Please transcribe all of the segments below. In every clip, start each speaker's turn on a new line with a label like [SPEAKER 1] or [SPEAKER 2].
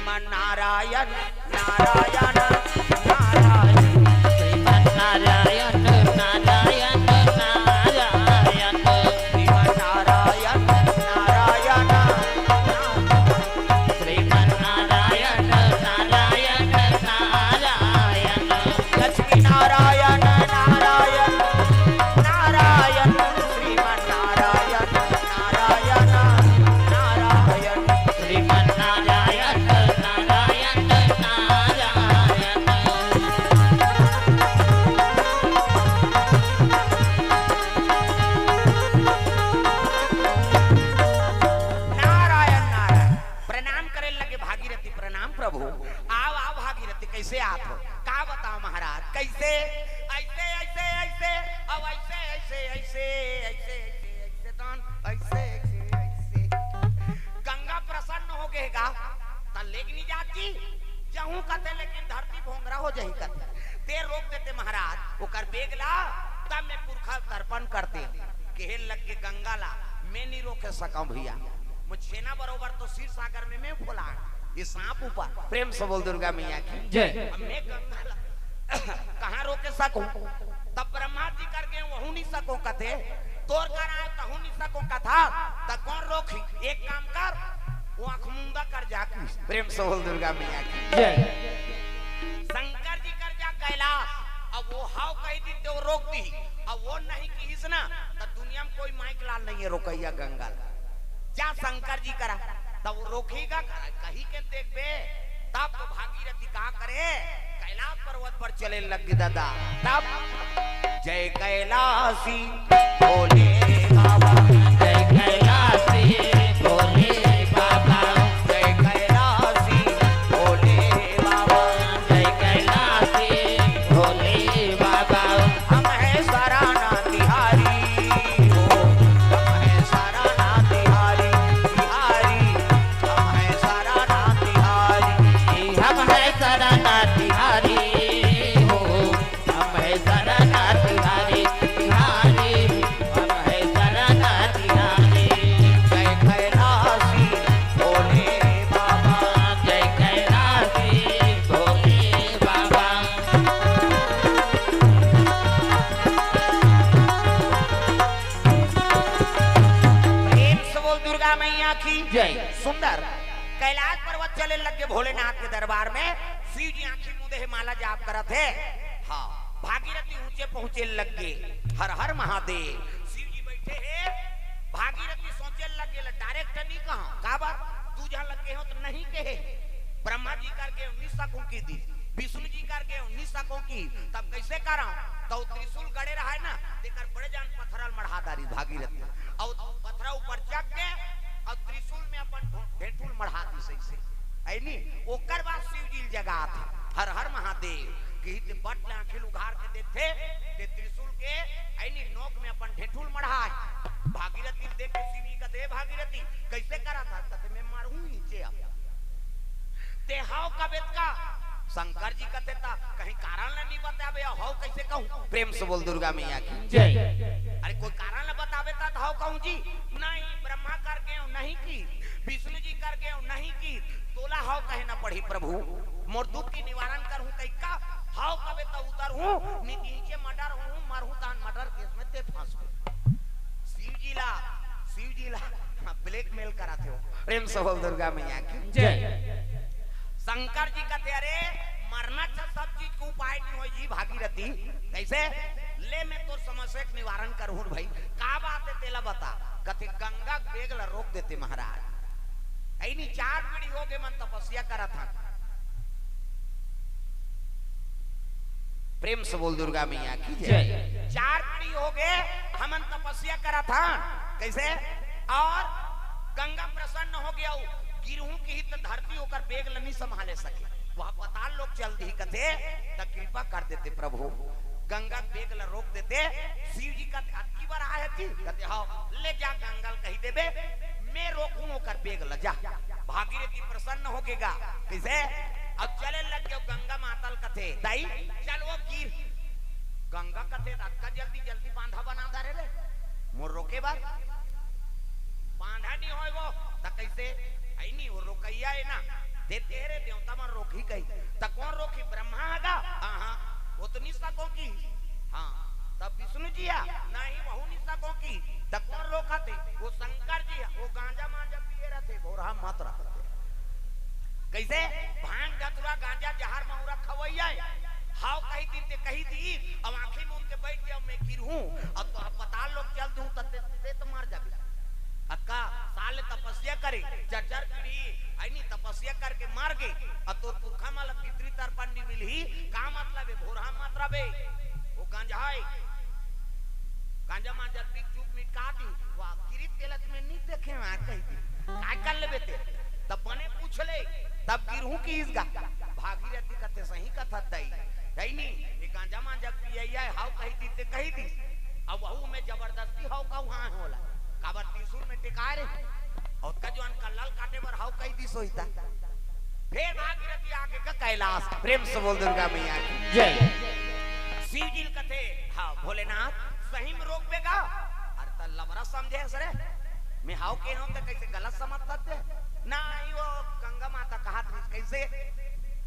[SPEAKER 1] श्रीमन नारायण नारायण नारायण
[SPEAKER 2] श्रीमन नारायण नारायण नारायण
[SPEAKER 1] श्रीमन नारायण नारायण
[SPEAKER 2] श्रीमन नारायण नारायण नारायण
[SPEAKER 1] लक्ष्मी नारायण नारायण नारायण श्रीमन नारायण नारायण नारायण
[SPEAKER 2] श्रीमन नारायण नारायण नारायण
[SPEAKER 1] नारायण नारायण प्रणाम करे लगे भागीरथी प्रणाम प्रभु आओ आओ भागीरथी कैसे आप हो का बताओ महाराज कैसे ऐसे ऐसे ऐसे अब ऐसे ऐसे ऐसे ऐसे ऐसे ऐसे तन ऐसे ऐसे ऐसे गंगा प्रसन्न हो गएगा त लेकिन जाती जहूं कते लेकिन धरती भोंगरा हो जही कते ते रोक देते महाराज ओकर बेगला तब मैं पुरखा तर्पण करते केहे लग के गंगा ला मैं नहीं रोके सका भैया मुझे ना बरोबर तो क्षीर सागर में मैं फुला ये सांप ऊपर प्रेम से बोल दुर्गा मैया की
[SPEAKER 2] जय
[SPEAKER 1] अब मैं गंगा ला कहाँ रोके सकूं तब ब्रह्मा जी करके वहू नहीं सको कथे तोर कर आए कहू नहीं सको कथा तब कौन रोकी एक काम कर वो आंख मुंदा कर जा प्रेम से बोल दुर्गा मैया की
[SPEAKER 2] जय
[SPEAKER 1] शंकर जी कर जा कैलाश अब वो हाव कह दी तो रोक दी अब वो नहीं की ना तो दुनिया में कोई माइक लाल नहीं है रोकैया गंगा जा शंकर जी करा तब वो रोकेगा कहीं के देख बे तब तो भागीरथी कहा करे कैलाश पर्वत पर चले लग दादा तब जय कैलाशी बोले बाबा
[SPEAKER 2] जय कैलाशी भोले बाबा
[SPEAKER 1] जय कैलाशी बोले बाबा
[SPEAKER 2] जय कैलाशी भोले बाबा
[SPEAKER 1] हम है सराना तिहारी हो हम है सराना तिहारी तिहारी हम है सराना तिहारी
[SPEAKER 2] हम है सराना तिहारी हो हम है सराना तिहारी तिहारी हम है सराना तिहारी
[SPEAKER 1] जय कैलाशी भोले बाबा
[SPEAKER 2] जय कैलाशी भोले बाबा
[SPEAKER 1] प्रेम से बोल दुर्गा मैया की
[SPEAKER 2] जय
[SPEAKER 1] सुंदर कैलाश पर्वत चले लगे भोलेनाथ के दरबार में शिव जी आंखी मुंदे माला जाप करत है हाँ भागीरथी ऊंचे पहुंचे लगे हर हर महादेव शिव जी बैठे हैं भागीरथी सोचे लगे डायरेक्ट नहीं कहा का बात तू जहां लगे हो तो नहीं कहे ब्रह्मा जी करके 19 सकों की दी विष्णु जी करके 19 सकों की तब कैसे करा तो त्रिशूल गड़े रहा है ना देकर बड़े जान पत्थरल मढ़ादारी भागीरथी और पत्थरा ऊपर चक के और त्रिशूल में अपन ढेठुल मढ़ा दी सही से ऐनी ओकर बाद शिव जी जगह थे हर हर महादेव की ते बट आंखें उघार के देखते ते त्रिशूल के ऐनी नोक में अपन ढेठुल मढ़ा भागीरथी देख के शिव जी कहते भागीरथी कैसे करा था कहते मैं मारूं नीचे अब ते हाव का बेत का शंकर जी कहते था कहीं कारण नहीं बतावे हाव कैसे कहूं प्रेम से बोल दुर्गा मैया की
[SPEAKER 2] जय
[SPEAKER 1] अरे कोई कारण न बतावे ता हाव कहूं जी नहीं ब्रह्मा करके नहीं की विष्णु जी करके नहीं की तोला हाव कहे ना पढ़ी प्रभु मोर दुख की निवारण करहूं कई का हाव कबे तो उतर हूं नीचे मर्डर हूं मरहूं तान मर्डर केस में ते फांस शिव जी ला ब्लैकमेल कराते हो प्रेम से बोल दुर्गा मैया की
[SPEAKER 2] जय
[SPEAKER 1] शंकर जी कहते अरे मरना सब चीज को उपाय नहीं हो जी भागीरथी कैसे ले मैं तो समस्या का निवारण करूं भाई का बात है तेला बता कहते गंगा बेगला रोक देते महाराज ऐनी 4 पीढ़ी हो गए मन तपस्या करा था प्रेम से बोल दुर्गा मैया की जय 4 पीढ़ी हो गए हमन तपस्या करा था कैसे और गंगा प्रसन्न हो गया गिरहू की ही धरती होकर बेग नहीं संभाले सके वह पताल लोग चल दी कथे तो कृपा कर देते प्रभु गंगा बेग ला रोक देते शिव जी का अक्की बार आए थी कहते हाँ ले जा गंगा कही देबे मैं रोकूं होकर बेग ला जा भागीरथी प्रसन्न हो गएगा कैसे अब चले लग गए गंगा मातल कथे दाई चल वो गिर गंगा कथे अक्का जल्दी जल्दी बांधा बना दे रे मोर रोके बार बांधा नहीं होए वो तो कैसे आई नहीं वो रोकैया है ना ते तेरे देवता मन रोकी कही त कौन रोकी ब्रह्मा आगा हां वो तो निशा को की हां तब विष्णु जी आ नहीं वहु निशा को की त कौन रोका थे वो शंकर जी वो गांजा मांजा पिए रहते भोरहा मात्रा कैसे भांग धतुरा गांजा जहर महुरा खवैया हाउ कही दिन ते कही दी अब आंखें में उनके बैठ जाओ मैं गिरहूं अब तो अस्पताल लोग चल दूं तते तो मर जाबे अक्का साल तपस्या करे चर्चर पीढ़ी आईनी तपस्या करके मार गए अब तो पुरखा माला पितरी तर्पण नहीं मिली का मतलब है भोरहा मात्रा बे वो गांजा है गांजा मांजा पी चुप मिटा दी वाह किरित तेलत में नहीं देखे आ कही दी काय कर लेबे ते तब बने पूछ ले तब गिरहूं की इसका भागीरथी कथे सही कथा दई है नहीं ये गांजा मांजा पिया है हाउ कही दी ते कही दी अब वहू में जबरदस्ती हाउ का वहां होला काबर त्रिशूल में टिकाए रे और का जो अनका लाल काटे पर हाउ कही दी सोईता फिर भागीरथी आगे का कैलाश प्रेम से बोल दुर्गा मैया की
[SPEAKER 2] जय
[SPEAKER 1] शिव जी कथे हां भोलेनाथ सही में रोक बेगा अरे त लबरा समझे सरे मैं हाउ के हूं त कैसे गलत समझता थे नहीं वो गंगा माता कहा थी कैसे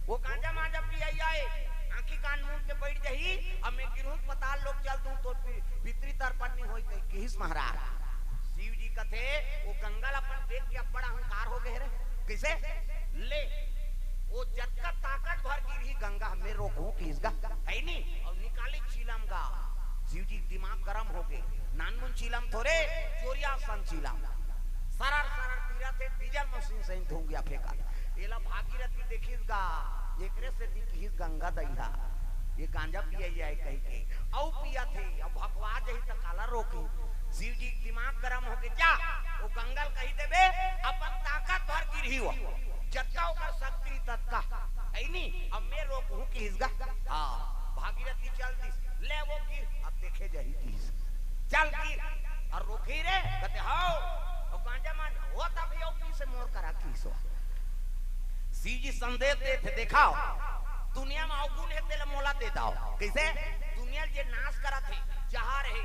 [SPEAKER 1] वो गांजा मांजा पिया आए आंखी कान मुंह के बैठ जही अब मैं गिरहूं पताल लोग चल दूं तो पितरी तर्पण नहीं होई कहिस महाराज शिव जी कथे वो गंगा अपन देख के बड़ा अहंकार हो गए रे कैसे ले वो जटका ताकत भर गिरही गंगा में रोकूं किसका है नहीं और निकाली चीलम गा शिव जी दिमाग गरम हो गए नानमुन चीलम थोड़े चोरिया सन चीलम सरर सरर तीरथ डीजल मशीन से धूंगिया फेंका एला भागीरथी देखिसगा एकरे से दिखिस गंगा दैहा ये गांजा पिया जाए कह के औ पिया थे अब भगवा जही त काला रोकी शिव जी दिमाग गरम हो के जा वो गंगल कही देबे अपन ताकत भर गिरही हो जत्ता ओकर शक्ति तत्का है नी अब मैं रोकूं किसगा हां भागीरथी चल दिस ले वो गिर अब देखे जही किस चल गिर और रोकी रे कहते हां और गांजा मान हो तब यो पी से मोर करा किसो शिव जी संदेश दे थे देखाओ दुनिया में अवगुण है तेल मोला दे दाओ कैसे दुनिया जे नाश करा थे जहार है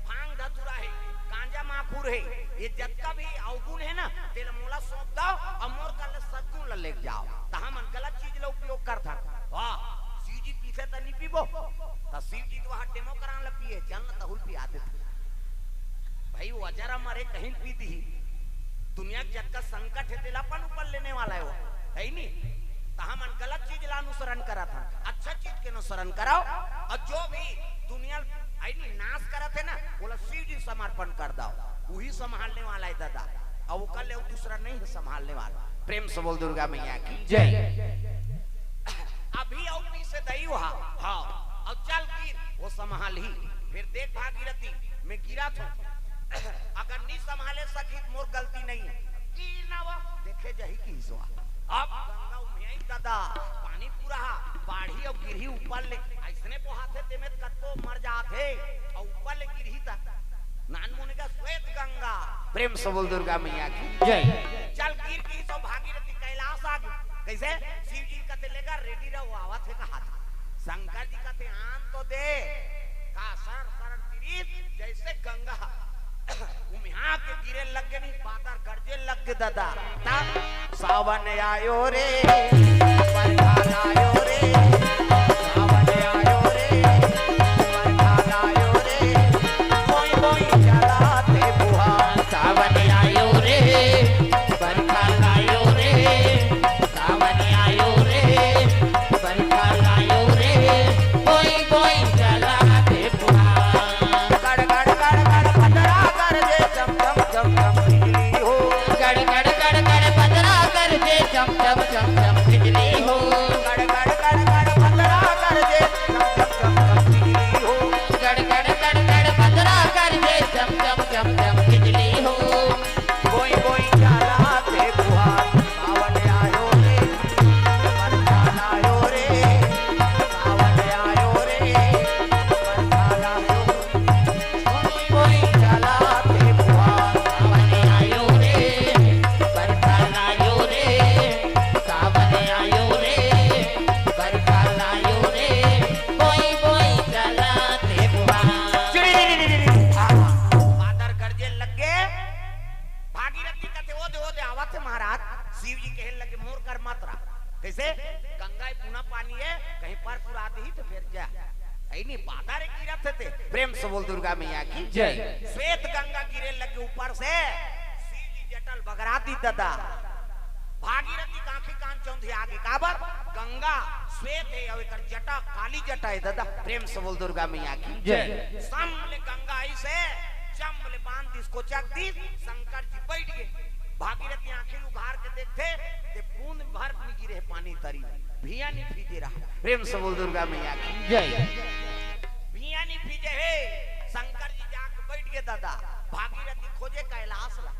[SPEAKER 1] भांग धतुरा है गांजा माखूर है ये जत्ता भी अवगुण है ना तेल मोला सौंप दो और मोर कर सद्गुण ले जाओ त हम गलत चीज ले उपयोग करता वाह शिव जी पीछे त नहीं पीबो त शिव जी तो वहां डेमो करान ल पिए चल न तहुल पिया दे भाई वो अजरा मरे कहीं पी दी दुनिया जत्ता संकट है तेलापन ऊपर लेने वाला है वो है नहीं हम गलत चीज ला अनुसरण करा था अच्छा चीज के अनुसरण कराओ और जो भी दुनिया आईनी नाश करा थे ना बोला शिव जी समर्पण कर दो वही संभालने वाला है दादा और वो कल दूसरा नहीं है संभालने वाला प्रेम से बोल दुर्गा मैया की
[SPEAKER 2] जय
[SPEAKER 1] अभी औपी से दई वहा हाँ और चल गिर वो संभाल ही फिर देख भागीरथी मैं गिरा था अगर नहीं संभाले सकी मोर गलती नहीं है गिर ना वो देखे जही की सोआ अब गंगा उमेई दादा पानी पूरा बाढ़ी और गिरही ऊपर ले ऐसने पोहाथे तेमे कत्तो मर जाथे और ऊपर ले गिरही ता नान मुनि का श्वेत गंगा प्रेम से बोल दुर्गा मैया की
[SPEAKER 2] जय
[SPEAKER 1] चल गिर की सो भागीरथी कैलाश आ गई कैसे शिव जी कहते लेगा रेडी रहो आवत है कहा था शंकर जी कहते आन तो दे का सर सरल तीरित जैसे गंगा उमिया के गिरे लग गए नहीं पातर गर्जे लग गए दादा तब सावन आयो रे बरखान आयो रे सावन आयो रे बरखान आयो रे कोई कोई चलाते बुहा
[SPEAKER 2] सावन आयो रे बरखान आयो रे सावन आयो रे बरखान आयो रे कोई कोई चलाते बुहा
[SPEAKER 1] गड़ गड़ गड़ गड़ पतरा कर दे चम चम चम चम बिजली हो
[SPEAKER 2] गड़ गड़ गड़ गड़ पतरा कर दे चम चम चम चम बिजली हो
[SPEAKER 1] गड़ गड़ गड़ गड़ दी तो फिर जा नहीं पादा रे गिरा थे प्रेम से बोल दुर्गा मैया की
[SPEAKER 2] जय।
[SPEAKER 1] श्वेत गंगा गिरे लगे ऊपर से शिव जी जटल बगराती दादा भागीरथी कांखी कान चौंधी आगे काबर गंगा श्वेत है और एकर जटा काली जटा है दादा प्रेम से बोल दुर्गा मैया की
[SPEAKER 2] जय।
[SPEAKER 1] सामने गंगा ऐसे चमले बांध इसको चक दी शंकर जी बैठ गए भागीरथी आंखें उघार के देखते ते बूंद भर में गिरे पानी तरी भिया नहीं भीजे रहा प्रेम से बोल दुर्गा मैया की
[SPEAKER 2] जय।
[SPEAKER 1] भिया नहीं भीजे है शंकर जी जाके बैठ गए दादा भागीरथी खोजे कैलाश ला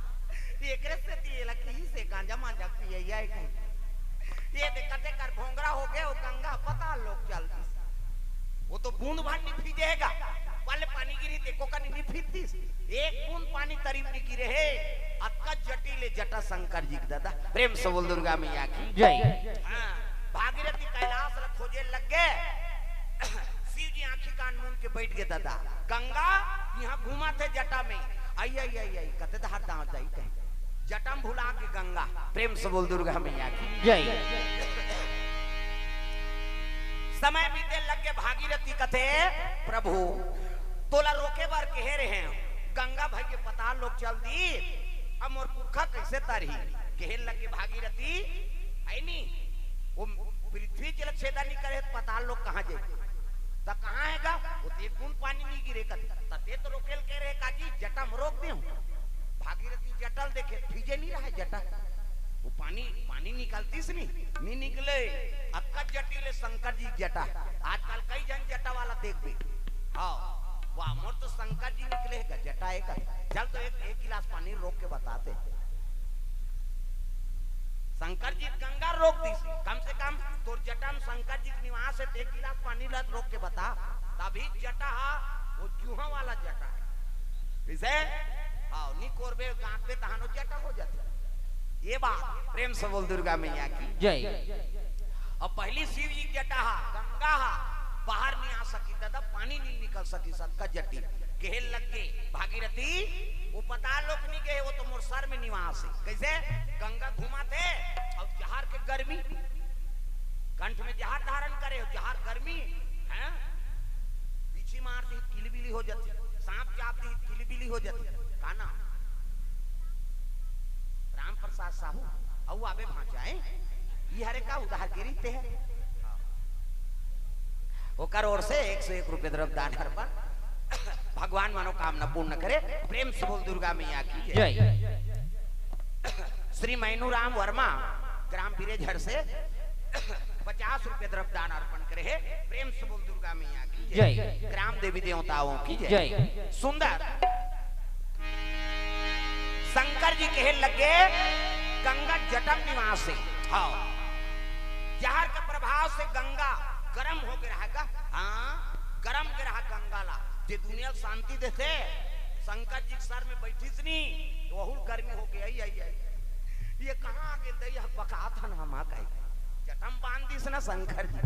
[SPEAKER 1] एकरे से दिएला की से गांजा मांजा पिए ये कहीं ये देखते कर भोंगरा हो गए वो गंगा पता लोग चलती वो तो बूंद भर नहीं भीजेगा वाले पानी गिरी देखो का नहीं भीजती एक बूंद पानी तरीब नहीं गिरे है अक्का जटिले जटा शंकर जी दादा प्रेम से बोल दुर्गा मैया की
[SPEAKER 2] जय।
[SPEAKER 1] हाँ भागीरथी कैलाश ला खोजे लग गए शिव जी आंखी कान मूंद के बैठ गए दादा गंगा यहाँ घूमा थे जटा में आई आई आई आई कते धार दांत जाई कहे जटम भुला के गंगा प्रेम से बोल दुर्गा मैया की
[SPEAKER 2] जय।
[SPEAKER 1] समय बीते लग के भागीरथी कथे प्रभु तोला रोके बार कह रहे हैं गंगा भाई के पता लोग चल दी अब मोर पुरखा कैसे तारी कहे लग के भागीरथी आई नी वो पृथ्वी जल छेदा नहीं करे पता लोग कहाँ जाए ता कहाँ हैगा वो एक बूंद पानी नहीं गिरे कते तते तो रोकेल कह रहे काजी जटा में रोक दे भागीरथी जटल देखे भीजे नहीं रहा जटा वो पानी निकलतीस नहीं निकले अक्का जटिले शंकर जी जटा आजकल कई जन जटा वाला देख भी हाँ वाह मोर तो शंकर जी निकले है जटा एक चल तो एक गिलास पानी रोक के बताते शंकर जी गंगा रोक दी कम से कम तो जटा में शंकर जी के निवास है एक गिलास पानी रोक के बता तभी जटा वो जूहा वाला जटा इसे हाँ नी कोरबे गांठ पे तहानो जटा हो जाते ये बात प्रेम से बोल दुर्गा मैया की
[SPEAKER 2] जय।
[SPEAKER 1] अब पहली शिव जी जटा गंगा बाहर नहीं आ सकी दादा पानी नहीं निकल सकी सबका जटी केहल लग के भागीरथी वो पता लोग नहीं गए वो तो मोर सर में निवास है कैसे गंगा घुमा थे और जहर के गर्मी कंठ में जहर धारण करे जहर गर्मी है पीछे मारती किलबिली हो जाती सांप चापती किलबिली हो जाती काना राम प्रसाद साहू औ आबे भांचाए ये हरे का उधार गिरी ते है ओकर ओर से 101 रुपए द्रव्य दान हर पर भगवान मनोकामना पूर्ण करे प्रेम से बोल दुर्गा मैया की
[SPEAKER 2] जय।
[SPEAKER 1] श्री मैनूराम वर्मा ग्राम बिरेझर से 50 रुपए द्रव्य दान अर्पण करे है प्रेम से बोल दुर्गा मैया की
[SPEAKER 2] जय।
[SPEAKER 1] ग्राम देवी देवताओं की
[SPEAKER 2] जय।
[SPEAKER 1] सुंदर शंकर जी कहे लगे गंगा जटम निवास है हाँ जहर के प्रभाव से गंगा गरम हो के रहेगा हाँ गरम के रहा गंगा ला जे दुनिया शांति देते शंकर जी सर में बैठी नहीं तो बहुत गर्मी हो गई आई आई आई ये कहाँ आगे दई पका था ना हम कहे जटम बांध दी ना शंकर जी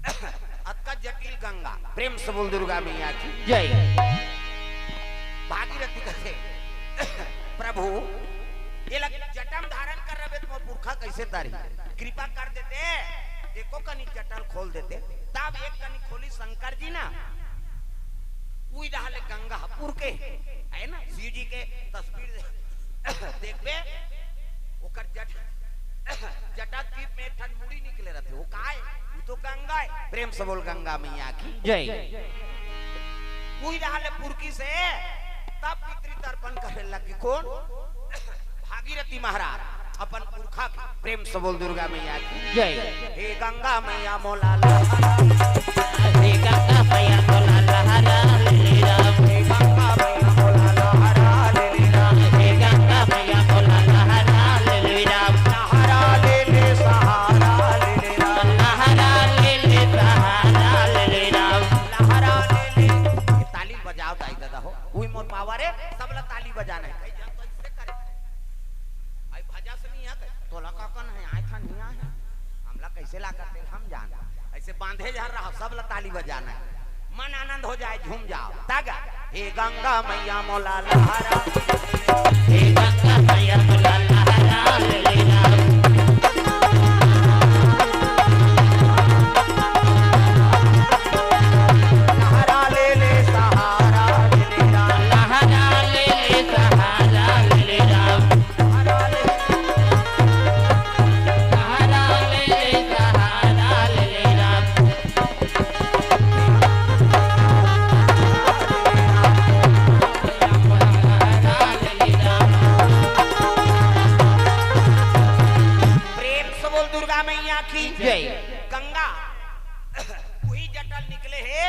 [SPEAKER 1] अतका जटिल गंगा प्रेम से बोल दुर्गा मैया की
[SPEAKER 2] जय।
[SPEAKER 1] भागीरथी कथे प्रभु ये लग जटम धारण कर रहे तो पुरखा कैसे तारी कृपा कर देते एको कनी जटल खोल देते तब एक कनी खोली शंकर जी ना उई रहले गंगा पुर के है ना शिव जी के तस्वीर देखबे ओकर जटा टीप में ठन मुड़ी निकले रहते वो काहे वो तो गंगा है प्रेम से बोल गंगा मैया की
[SPEAKER 2] जय।
[SPEAKER 1] उई रहले पुरकी से तब पितृ तर्पण करे लगी कौन भागीरथी महाराज अपन पुरखा के प्रेम से बोल दुर्गा मैया की
[SPEAKER 2] जय।
[SPEAKER 1] हे गंगा मैया मोला लहरा
[SPEAKER 2] हे गंगा मैया मोला लहरा ले राम
[SPEAKER 1] हे गंगा मैया मोला लहरा ले राम
[SPEAKER 2] हे गंगा मैया मोला लहरा ले राम
[SPEAKER 1] सहारा ले सहारा ले राम
[SPEAKER 2] लहरा ले सहारा ले राम
[SPEAKER 1] लहरा ले ताली बजाओ दाई दादा हो उई मोर पावर है सबला ताली बजाना है कैसे करे आई भजा से नहीं है तोला का कन है आए था नहीं आए हमला कैसे ला करते हम जान ऐसे बांधे जा रहा सब ताली बजाना है मन आनंद हो जाए झूम जाओ तागा हे गंगा मैया मोला लहरा
[SPEAKER 2] हे गंगा मैया मोला लहरा ले राम
[SPEAKER 1] निकले है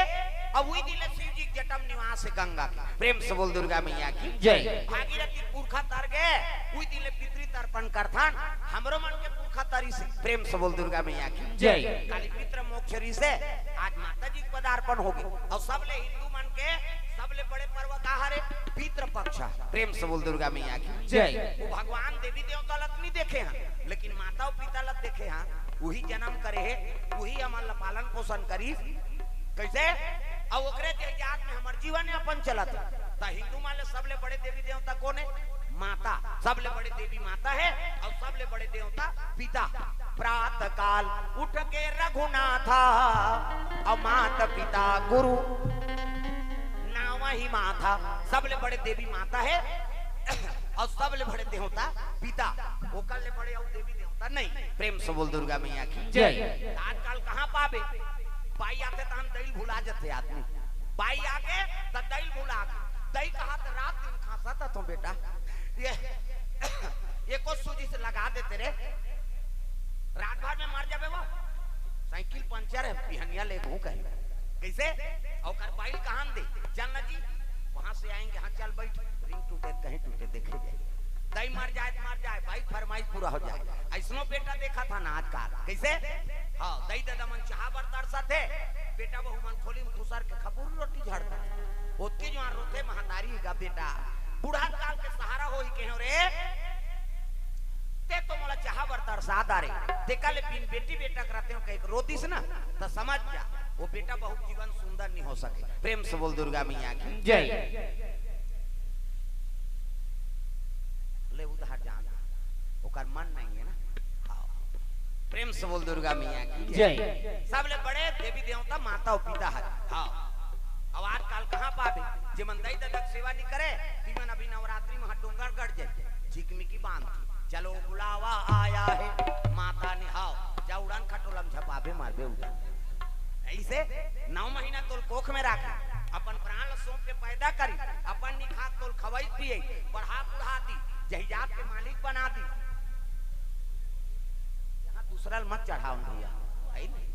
[SPEAKER 1] अब वही दिले शिव जी जटम निवास है गंगा की। प्रेम से बोल दुर्गा मैया की
[SPEAKER 2] जय।
[SPEAKER 1] भागीरथी पुरखा तर गए वही दिले पितृ तर्पण करथन हमरो मन के पुरखा तरी से। प्रेम से बोल दुर्गा मैया की
[SPEAKER 2] जय।
[SPEAKER 1] काली पितृ मोक्षरी से आज माता जी पदार्पण हो गए और सबले हिंदू मन के सबले बड़े पर्व का हरे पितृ पक्ष। प्रेम से बोल दुर्गा मैया की
[SPEAKER 2] जय।
[SPEAKER 1] वो भगवान देवी देवता लत नहीं देखे हैं लेकिन माता और पिता लत देखे हैं वही जन्म करे है वही हमारा पालन पोषण करी कैसे और ओकरे जात में हमार जीवन अपन चलत ता हिंदू माले सबले बड़े देवी देवता कौन है माता सबले बड़े देवी माता है और सबले बड़े देवता पिता। प्रातः काल उठ के रघुनाथा और माता पिता गुरु नाम ही माता सबले बड़े देवी माता है और सबले बड़े देवता पिता ओकर ले बड़े और देवी देवता नहीं। प्रेम से बोल दुर्गा मैया की
[SPEAKER 2] जय।
[SPEAKER 1] आजकल कहाँ पावे पाई आते तो हम दही भुला जाते आदमी पाई आके तो दही भुला दही कहा तो रात दिन खासा था तो बेटा ये को सूजी से लगा देते रे रात भर में मर जाबे वो साइकिल पंचर है पिहनिया ले घू कहे कैसे और बाइल कहां दे जानना जी वहां से आएंगे हाँ चल बैठ रिंग टूटे कहीं टूटे देखे जाए दही मर जाए भाई फरमाइश पूरा हो जाए। ऐसनो बेटा देखा था ना आजकल कैसे हाँ दही दादा मन चाह बरतर साथे बेटा बहु मन खोली में खुसर के खपूर रोटी झाड़ता ओतके जो रोते महतारी का बेटा बूढ़ा काल के सहारा हो ही के हो रे ते तो मोला चाह बरतर सादा रे देखा ले बिन बेटी बेटा कराते हो कहीं रोतीस ना तो समझ जा वो बेटा बहुत जीवन सुंदर नहीं हो सके। प्रेम से बोल दुर्गा मैया की
[SPEAKER 2] जय।
[SPEAKER 1] ले उधार जाना ओकर मन नहीं है ना हाँ। प्रेम से बोल दुर्गा मैया की
[SPEAKER 2] जय।
[SPEAKER 1] सबले बड़े देवी देवता माता और पिता है हाँ। अब आजकल कहाँ पावे जेमन दई ददक सेवा नहीं करे तीमन अभी नवरात्रि में डोंगर गड़ जाए झिकमिकी बांध चलो बुलावा आया है माता ने हाओ जा उड़ान खटोलम झपावे मारबे उड़ान ऐसे 9 महीना तोल कोख में राखे अपन प्राण सौंप के पैदा करी अपन निखा तोल खवाई पिए बढ़ा बुढ़ा दी जहिजात के मालिक बना दी यहाँ दूसरा मत चढ़ाओ भैया है नहीं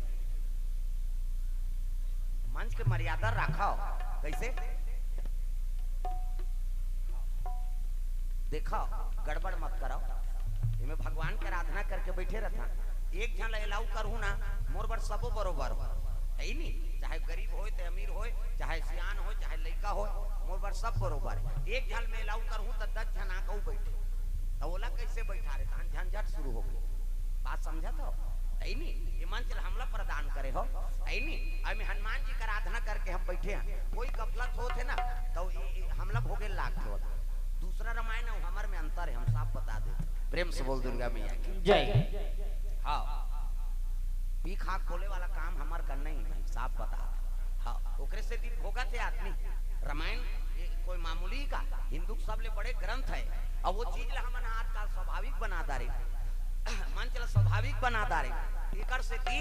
[SPEAKER 1] मंच के मर्यादा रखाओ कैसे देखो गड़बड़ मत कराओ इमे भगवान के आराधना करके बैठे रहता एक जन अलाउ करू ना मोर बर सबो बरोबर हो है नहीं चाहे गरीब हो चाहे अमीर हो चाहे सियान हो चाहे लड़का हो मोर बर सब बरोबर है। एक झल में अलाउ करूं तो 10 जन आके बैठे तो ओला कैसे बैठा रे तहन झंझट शुरू हो गई बात समझा तो है नहीं ये मंच हमला प्रदान करे हो है नहीं अमे हनुमान जी का आराधना करके हम बैठे हैं कोई गफलत होते ना तो हमला भोगे लाग हो दूसरा रामायण और हमर में अंतर है हम साफ बता देते। प्रेम से बोल दुर्गा मैया की
[SPEAKER 2] जय।
[SPEAKER 1] हाँ पी खा खोले वाला काम हमार करना ही भाई साफ बता हाँ ओकरे से दिन भोगा थे आदमी रामायण कोई मामूली का हिंदू सबले बड़े ग्रंथ है और वो चीज ला हमन आजकल स्वाभाविक बना दारे मन चला स्वाभाविक बना दारे एकर से दी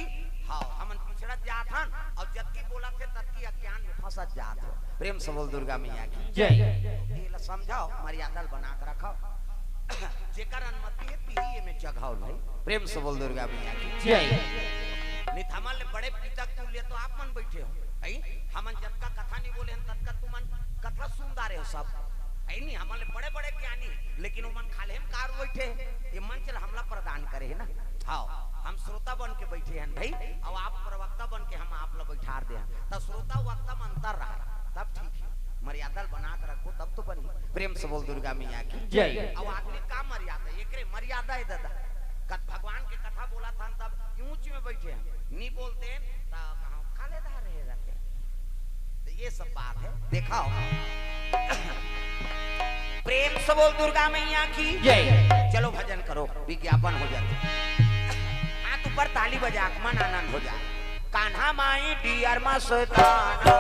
[SPEAKER 1] हाँ हमन पिछड़त जात हन और जबकि बोला थे तबकि अज्ञान में फंसत जात हो। प्रेम से बोल दुर्गा मैया की
[SPEAKER 2] जय।
[SPEAKER 1] ये ला समझाओ मर्यादा बना के रखो जेकर अनुमति है पीही में जगाओ भाई। प्रेम से बोल दुर्गा मैया की
[SPEAKER 2] जय।
[SPEAKER 1] निथामल ले बड़े पिता तुल्य तो आप मन बैठे हो है हमन जब का कथा नहीं बोले हम तब का तुमन कथा सुन दारे हो सब है नहीं हमारे बड़े बड़े ज्ञानी लेकिन उमन खाले हम कार बैठे ये मंच हमला प्रदान करे है ना हाँ हम श्रोता बन के बैठे हैं भाई और आप प्रवक्ता बन के हम आप लोग बैठा दे तब श्रोता वक्ता में अंतर रहा तब ठीक है मर्यादा बना के रखो तब तो बनी। प्रेम से बोल दुर्गा मैया की
[SPEAKER 2] जय।
[SPEAKER 1] अब आदमी का मर्यादा एकरे मर्यादा है दादा भगवान के कथा बोला था तब ऊंच में बैठे हैं नहीं बोलते खालेदार रहे रहते तो ये सब बात है देखाओ। प्रेम से बोल दुर्गा मैया की
[SPEAKER 2] जय।
[SPEAKER 1] चलो भजन करो विज्ञापन हो जाते हाथ ऊपर ताली बजा मन आनंद हो जाए। कान्हा माई डियर मस्ताना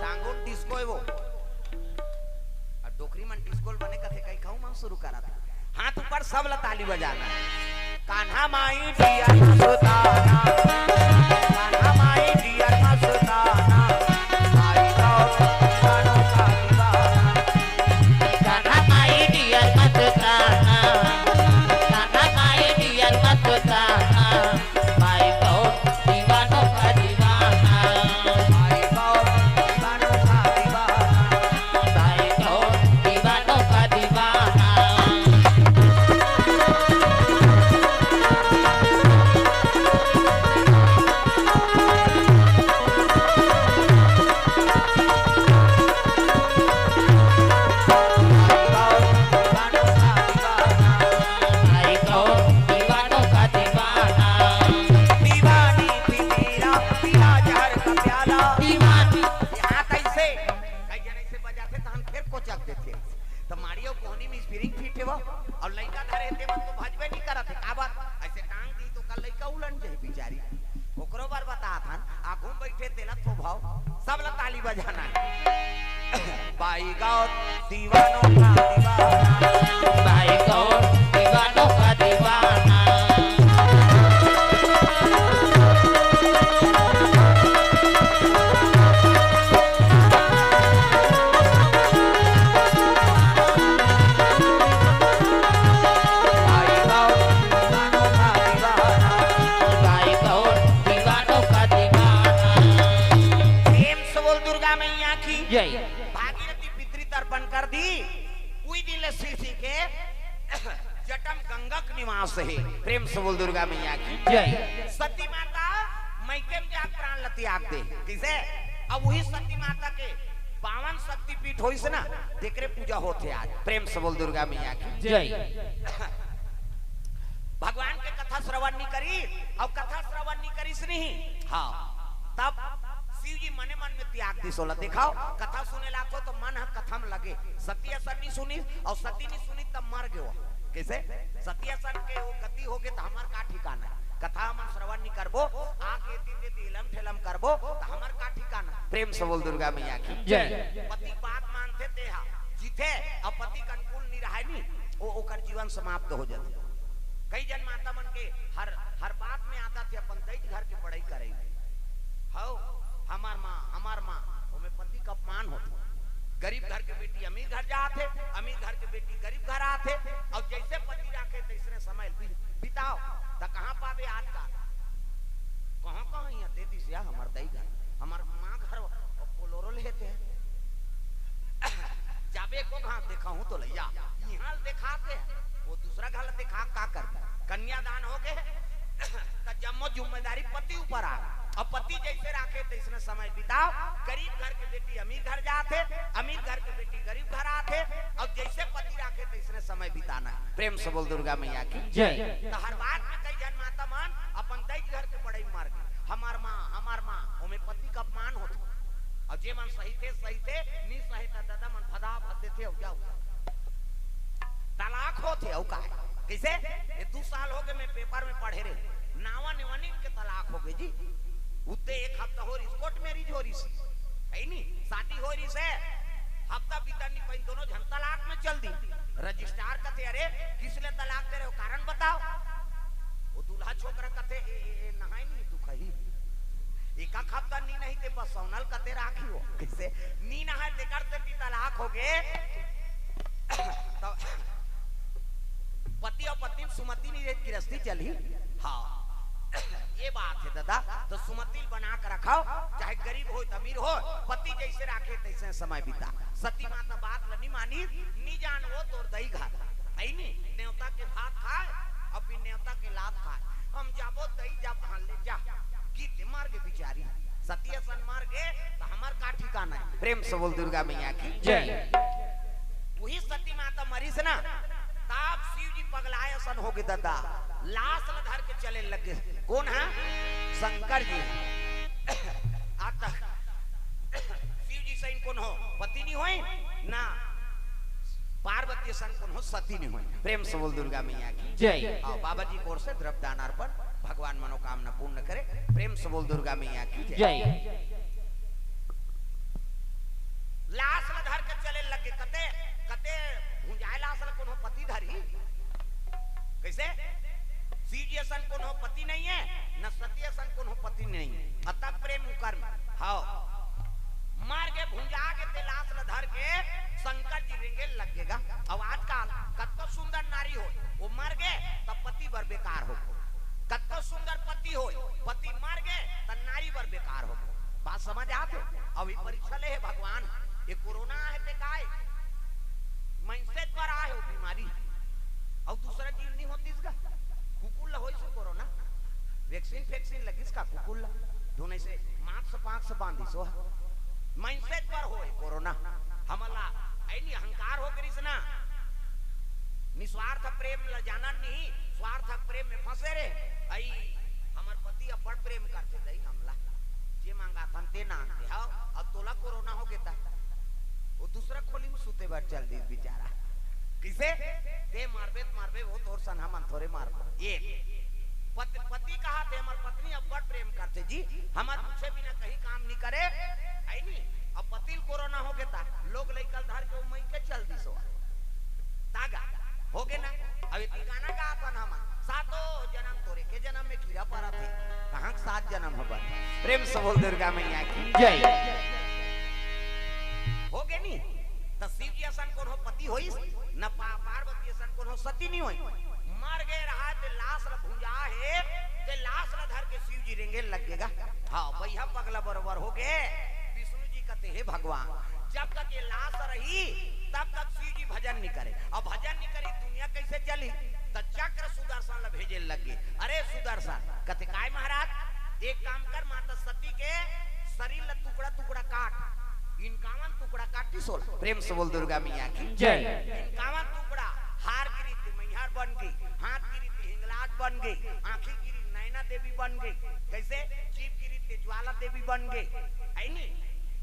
[SPEAKER 1] टांगो डिस्को है वो और डोकरी मन डिस्को बने कथे कहीं खाऊं मैं शुरू करा था हाथ ऊपर सब ला ताली बजाना कान्हा माई डियर मस्ताना कान्हा माई डियर मस्ताना आई गाओ गानों का दीवाना
[SPEAKER 2] कान्हा माई डियर मस्ताना कान्हा माई डियर मस्ताना आई गाओ दीवानों का दीवाना
[SPEAKER 1] भाव सब लोग ताली बजाना है। भाई गाओ दीवानों का दीवाना,
[SPEAKER 2] भाई गौर दीवानों का दीवाना।
[SPEAKER 1] भाई गाओ दीवानों का दीवाना,
[SPEAKER 2] भाई गौर दीवानों का दीवाना।
[SPEAKER 1] प्रेम से बोल दुर्गा मैया की
[SPEAKER 2] जय।
[SPEAKER 1] भागीरथी पितृ तर्पण कर दी उई दिन ले सीसी के जटम गंगक निवास है। प्रेम से बोल दुर्गा मैया की
[SPEAKER 2] जय।
[SPEAKER 1] सती माता मैके में जाग प्राण लती आग दे किसे अब वही सती माता के 52 शक्तिपीठ होई से ना देखरे पूजा होते आज। प्रेम से बोल दुर्गा मैया की
[SPEAKER 2] जय।
[SPEAKER 1] भगवान के कथा श्रवण नहीं करी और कथा श्रवण नहीं करी से नहीं हाँ तब शिव जी मने मन में त्याग दी सोला दिखाओ कथा सुने लाखो तो मन है कथा में लगे। सती असर नहीं सुनी और सती नहीं सुनी तब मर गयो कैसे सती असर के वो गति हो गए तो हमार का ठिकाना है। कथा मन श्रवण नहीं करबो आके दीते दिलम ठेलम करबो तो हमार का ठिकाना। प्रेम से बोल दुर्गा मैया की
[SPEAKER 2] जय।
[SPEAKER 1] पति बात मानते तेहा जीते और पति का अनुकूल नहीं रहा नहीं वो ओकर जीवन समाप्त हो जाते। कई जन माता मन के हर बात में आता थे अपन दैज घर के पढ़ाई करेंगे हो हमार माँ हमें पति का अपमान होता। गरीब घर के बेटी अमीर घर जाते अमीर घर के बेटी गरीब घर आते और जैसे पति रखे तैसे समय बिताओ तो कहाँ पावे आज का कहाँ यहाँ देती से हमार दई घर हमार माँ घर पोलोरो लेते हैं जाबे को घाट देखा हूँ तो लैया यहाँ दिखाते हैं वो दूसरा घर दिखा का कर कन्यादान हो गए तो जम्मो जिम्मेदारी पति ऊपर आ और पति जैसे रखे तैसे समय बिताओ। गरीब घर के बेटी अमीर घर जाते अमीर घर के बेटी गरीब घर आते और जैसे पति रखे तैसे समय बिताना है। प्रेम से बोल दुर्गा मैया की
[SPEAKER 2] जय।
[SPEAKER 1] तो हर बात में कई जन माता मान अपन दैज घर के बड़े मार गए हमार माँ हमें पति का अपमान होता और जे मन सही थे नी सही दादा मन फदा फदे थे हो जाओ तलाक होते हो का कैसे ये 2 साल हो गए मैं पेपर में पढ़े रहे नावा निवानी के तलाक हो गए जी उतने एक हफ्ता हो रही कोर्ट मैरिज हो रही है नहीं शादी हो रही से हफ्ता बीता नहीं पाई दोनों जन तलाक में चल दी रजिस्ट्रार कहते अरे किस लिए तलाक दे रहे हो कारण बताओ वो दूल्हा छोकरा कहते नहाई नहीं तू कही एक हफ्ता नी नहीं थे बस सोनल कहते राखी हो कैसे नी नहाए ते करते तलाक हो गए तो पति और पत्नी सुमति नहीं गृहस्थी चली हाँ ये बात है दादा तो सुमति बना कर रखाओ चाहे गरीब हो अमीर हो पति जैसे रखे तैसे समय बिता। सती माता बात नहीं मानी नी जान वो तो दही घात है नहीं न्योता के भात खाए अब भी न्योता के लात खाए हम जाबो दही जा भान ले जा गीत मार के बिचारी सती सन मार गए तो हमार का ठिकाना है। प्रेम से बोल दुर्गा मैया की
[SPEAKER 2] जय।
[SPEAKER 1] वही सती माता मरी से ना ताब शिव जी पगलाए सन हो गए दादा लाश धर के चले लगे। कौन है शंकर जी आज तक शिव जी से कौन हो पति नहीं होए ना पार्वती सन कौन हो सती नहीं होए। प्रेम से बोल दुर्गा मैया की
[SPEAKER 2] जय।
[SPEAKER 1] बाबा जी की ओर से द्रव्य दान अर्पण भगवान मनोकामना पूर्ण करे। प्रेम से बोल दुर्गा मैया की
[SPEAKER 2] जय।
[SPEAKER 1] लाश धर के चले लगे कते कते भुंजाए लाश कौन हो पति धरी कैसे सीरियसन कौन हो पति नहीं है न सत्यसन कौन हो पति नहीं है अतः प्रेम कर्म हाँ मार के भुंजा के ते लाश धर के शंकर जी रेंगे लगेगा। अब आजकल कतो सुंदर नारी हो वो मर गए तब पति बर बेकार हो कतो सुंदर पति हो पति मर गए तब नारी बर बेकार हो। बात समझ आते अभी परीक्षा ले है भगवान ये कोरोना है ते काय माइंडसेट पर आए हो बीमारी और दूसरा चीज नहीं होती इसका कुकुल होई से कोरोना वैक्सीन लगी इसका कुकुल दोनों से मास्क से बांधी सो माइंडसेट पर होए कोरोना हमला ऐनी अहंकार हो करिस ना निस्वार्थ प्रेम ल जाना नहीं स्वार्थ प्रेम में फंसे रे आई हमर पति अपड़ प्रेम करते दई हमला जे मांगा थन ते ना दे हां अब तोला कोरोना हो गेता वो दूसरा खोली में सुते बैठ चल दी बेचारा किसे ते मारबे वो तोर सन हम थोड़े मारबो एक पति कहा थे हमार पत्नी अब बड़ प्रेम करते जी, हमार पूछे बिना कहीं काम नहीं करे आई नहीं। अब पति कोरोना हो गया था, लोग लेकर धर के मई के चल दी सो तागा हो गए ना। अब इतनी गाना गा अपन हम सातों जन्म तोरे के जन्म में कीड़ा पड़ा थे, कहाँ 7 जन्म हो गए। प्रेम से बोल दुर्गा मैया की
[SPEAKER 2] जय।
[SPEAKER 1] हो गए नी तो शिव जी असन कौन हो पति होई न पार्वती असन कौन हो सती नहीं होई। मर गए रहा ते लाश ल भुंजा है ते लाश ल धर के शिव जी रेंगे लगेगा। हाँ भैया पगला बरोबर हो गए। विष्णु जी कहते हैं भगवान जब तक ये लाश रही तब तक शिव जी भजन नहीं करे, और भजन नहीं करी दुनिया कैसे चली। तो चक्र सुदर्शन ल भेजे लगे। अरे सुदर्शन कहते काय महाराज एक काम कर, माता सती के शरीर ल टुकड़ा टुकड़ा काट, 51 टुकड़ा काटी सोल। प्रेम से बोल दुर्गा मैया की
[SPEAKER 2] जय।
[SPEAKER 1] 51 टुकड़ा हार गिरी थी मैहार बन गई, हाथ गिरी थी हिंगलाज बन गई, आंखें गिरी नैना देवी बन गई, कैसे जीभ गिरी थी ज्वाला देवी बन गई है नी।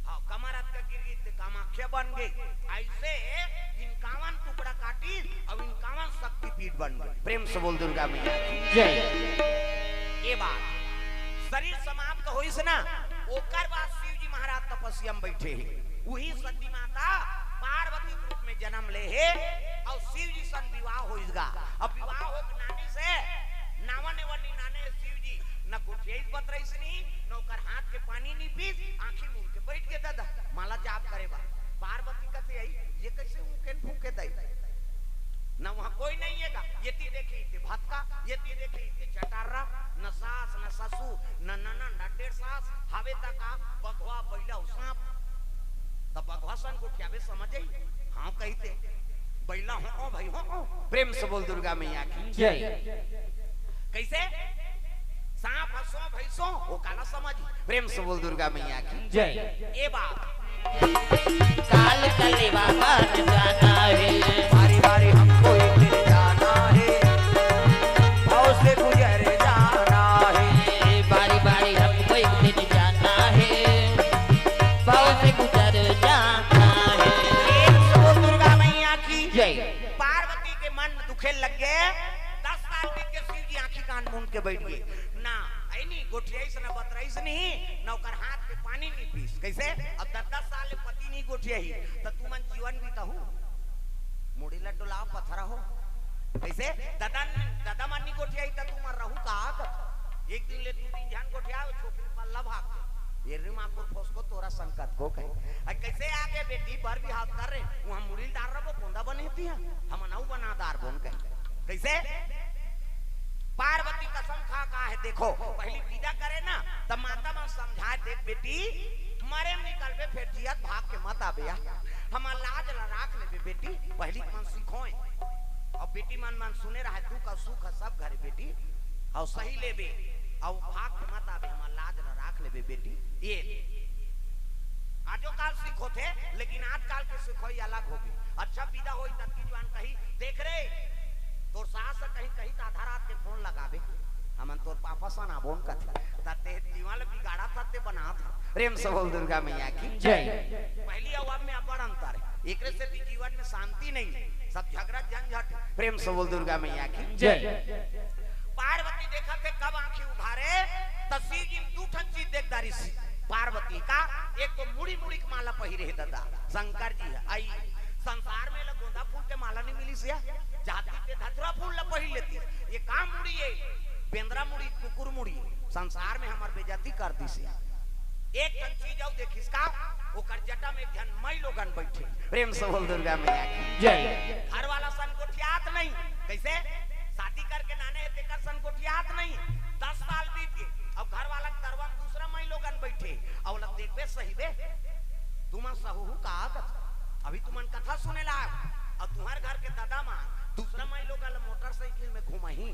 [SPEAKER 1] हाँ कमर हाथ का गिर गई थी कामाख्या बन गई। ऐसे 51 टुकड़ा काटी और 51 शक्तिपीठ बन गई। प्रेम से बोल दुर्गा मैया की
[SPEAKER 2] जय।
[SPEAKER 1] ये बात शरीर समाप्त होई से ना ओकर बाद शिव जी महाराज तपस्या में बैठे हैं। वही सती माता पार्वती के रूप में जन्म ले है और शिव जी सन विवाह होइगा। अब विवाह हो नानी से नावने वाली नाने शिव जी न गुठिया बतरई से नहीं न ओकर हाथ के पानी नहीं पीस, आंखें मूंद के बैठ के दादा माला जाप करे बा। पार्वती कहते आई ये कैसे उकेन फूके दई न वहां कोई नहीं है। ये ती देखी थे भटका, ये ती देखी थे चटारा, न सास न ससु न ननन न डेढ़ सास हवे तक बघवा बैला सांप। तब बघवा सन को क्या बे समझ आई। हाँ कहते बैला हो भाई हो। प्रेम से बोल दुर्गा मैया की
[SPEAKER 2] जय।
[SPEAKER 1] कैसे सांप हसो भैसो वो काला समझ। प्रेम से बोल दुर्गा मैया की
[SPEAKER 2] जय।
[SPEAKER 1] ये बात
[SPEAKER 2] काल कलेवा पर जाना है,
[SPEAKER 1] बारी बारी हमको एक दिन जाना है, भाव से गुजर जाना है।
[SPEAKER 2] बारी बारी हमको एक दिन जाना है, भाव से गुजर जाना है।
[SPEAKER 1] दुर्गा मैया की
[SPEAKER 2] जय।
[SPEAKER 1] पार्वती के मन दुखे लग गए। 10 साल बीत के शिव जी आंखी कान मूंद के बैठ गए ना आई नहीं गोठियाई से न बतराई से नहीं न ओकर हाथ पे पानी नहीं पीस। कैसे अब 10 साल पति नहीं गोठियाई तो तू मन जीवन बीता हूँ मुड़ी लड्डू लाओ पथरा हो। कैसे दादा मन नहीं गोठियाई तो तू मर रहू का। एक दिन ले 2 दिन जान गोठिया छोकरी पल्ला भाग ये रे मां को फोसको तोरा संकट को कहे। कैसे आगे बेटी भर भी हाथ कर रहे वहां मुड़ी डाल रहा वो बोंदा बनेती है हम नौ बनादार बोन कहे। कैसे पार्वती कसम खा है देखो पहली विदा करे ना तब माता मन समझाए देख बेटी मरे में निकलबे फिर जियत भाग के मत आबे हम लाज ला राख लेबे बेटी पहली मन सिखोए। अब बेटी मन सुने रहा तू का सुख सब घरे बेटी और सही लेबे और भाग के मत आबे हम लाज ला राख लेबे बेटी। ये आजो काल सीखो थे लेकिन आजकल के सिखोई अलग होगी। अच्छा विदा होई तब की जवान कही देख रे तोर सास कहीं कहीं आधा रात के फोन लगावे हमन तोर पापा सा ना बोन कथे तते जीवन बिगाड़ा तते बना था। प्रेम से बोल दुर्गा मैया की
[SPEAKER 2] जय।
[SPEAKER 1] पहली अवाब में बड़ अंतर है एकरे से भी जीवन में शांति नहीं सब झगड़ा झंझट। प्रेम से बोल दुर्गा मैया की
[SPEAKER 2] जय।
[SPEAKER 1] पार्वती देखा थे कब आंखें उघारे तो शिव जी 2 ठन चीज देखदारी सी पार्वती का। एक तो मुड़ी मुड़ी की माला पहिरे दादा शंकर जी है आई संसार में गोंदा फूल के माला नहीं मिली से जाति के धतुरा फूल ल पहिर लेती। ये काम मुड़ी है बेंद्रा मुड़ी कुकुर मुड़ी संसार में हमार बेइज्जती कर दी से। एक टन चीज आउ देखिस का ओकर जटा में ध्यान मई लोगन बैठे। प्रेम से बोल दुर्गा मैया की
[SPEAKER 2] जय।
[SPEAKER 1] घर वाला सन गोठियात नहीं। कैसे शादी करके नाने है तेकर सन गोठियात नहीं। 10 साल बीत गए अब घर वाला तरवा में दूसरा मई लोगन बैठे और लग देखबे सही बे तुम सहू का अभी तुमन कथा सुने ला और तुम्हारे घर के दादा मां दूसरा मई लोग मोटरसाइकिल में घुमाही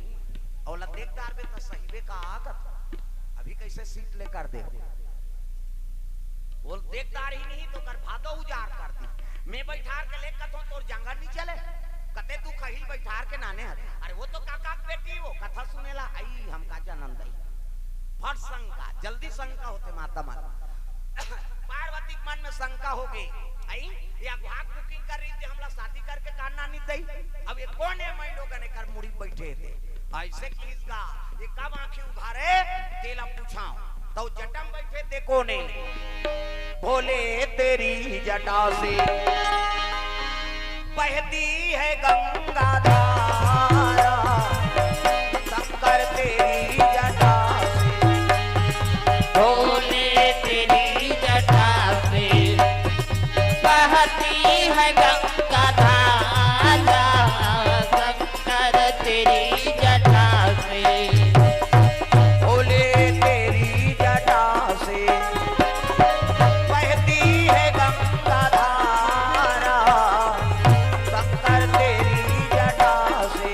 [SPEAKER 1] और ला देखदार बे तो सही बे का आगत अभी कैसे सीट लेकर दे बोल देखदार ही नहीं तो कर भादो उजार कर दी मैं बैठार के ले कथो तोर जंगल नहीं चले कते तू कहीं बैठार के नाने हर अरे वो तो काका बेटी वो कथा सुनेला आई हमका जन्म दई फट शंका जल्दी शंका होते माता माता पार्वती मन में शंका हो गई आई या भाग बुकिंग कर रही थी हमला शादी करके काना नहीं दई अब ये कौन है मैं लोगों ने कर मुड़ी बैठे थे। ऐसे किसका ये कब आंखें उघारे तेला पूछा तो जटम बैठे देखो ने भोले तेरी जटा से बहती है गंगा धारा शंकर तेरी जटा से
[SPEAKER 2] भोले तेरी जटा से बहती है गंगा धारा शंकर तेरी जटा से
[SPEAKER 1] भोले तेरी जटा से बहती है गंगा धारा शंकर तेरी जटा से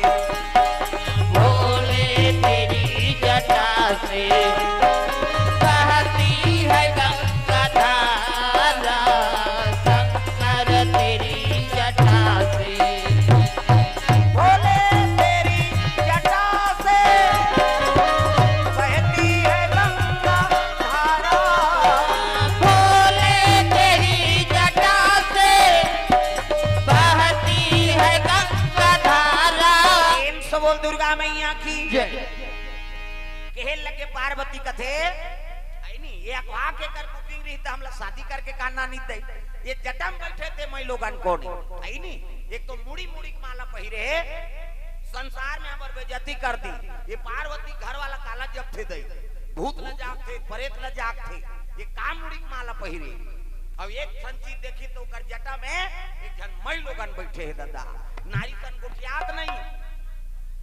[SPEAKER 2] भोले तेरी जटा से बहती है गंगा धारा शंकर तेरी जटा से
[SPEAKER 1] भोले तेरी जटा से बहती है गंगा धारा
[SPEAKER 2] भोले तेरी जटा से बहती है गंगा धारा।
[SPEAKER 1] प्रेम से बोल दुर्गा मैया की
[SPEAKER 2] जय।
[SPEAKER 1] कहल लगे पार्वती कथे आई नी ये अखवा के कर बुकिंग रही था हमला शादी करके काना नहीं दे ये जटम बैठे थे मैं लोगन को नहीं आई नी एक तो मुड़ी मुड़ी की माला पहिरे संसार में हमर बेइज्जती कर दी ये पार्वती घर वाला काला जब थे दई भूत ल जाग थे प्रेत ल जाग थे ये काम मुड़ी की माला पहिरे अब एक संची देखी तो कर जटा में एक जन मैं लोगन बैठे है दादा नारी तन को याद नहीं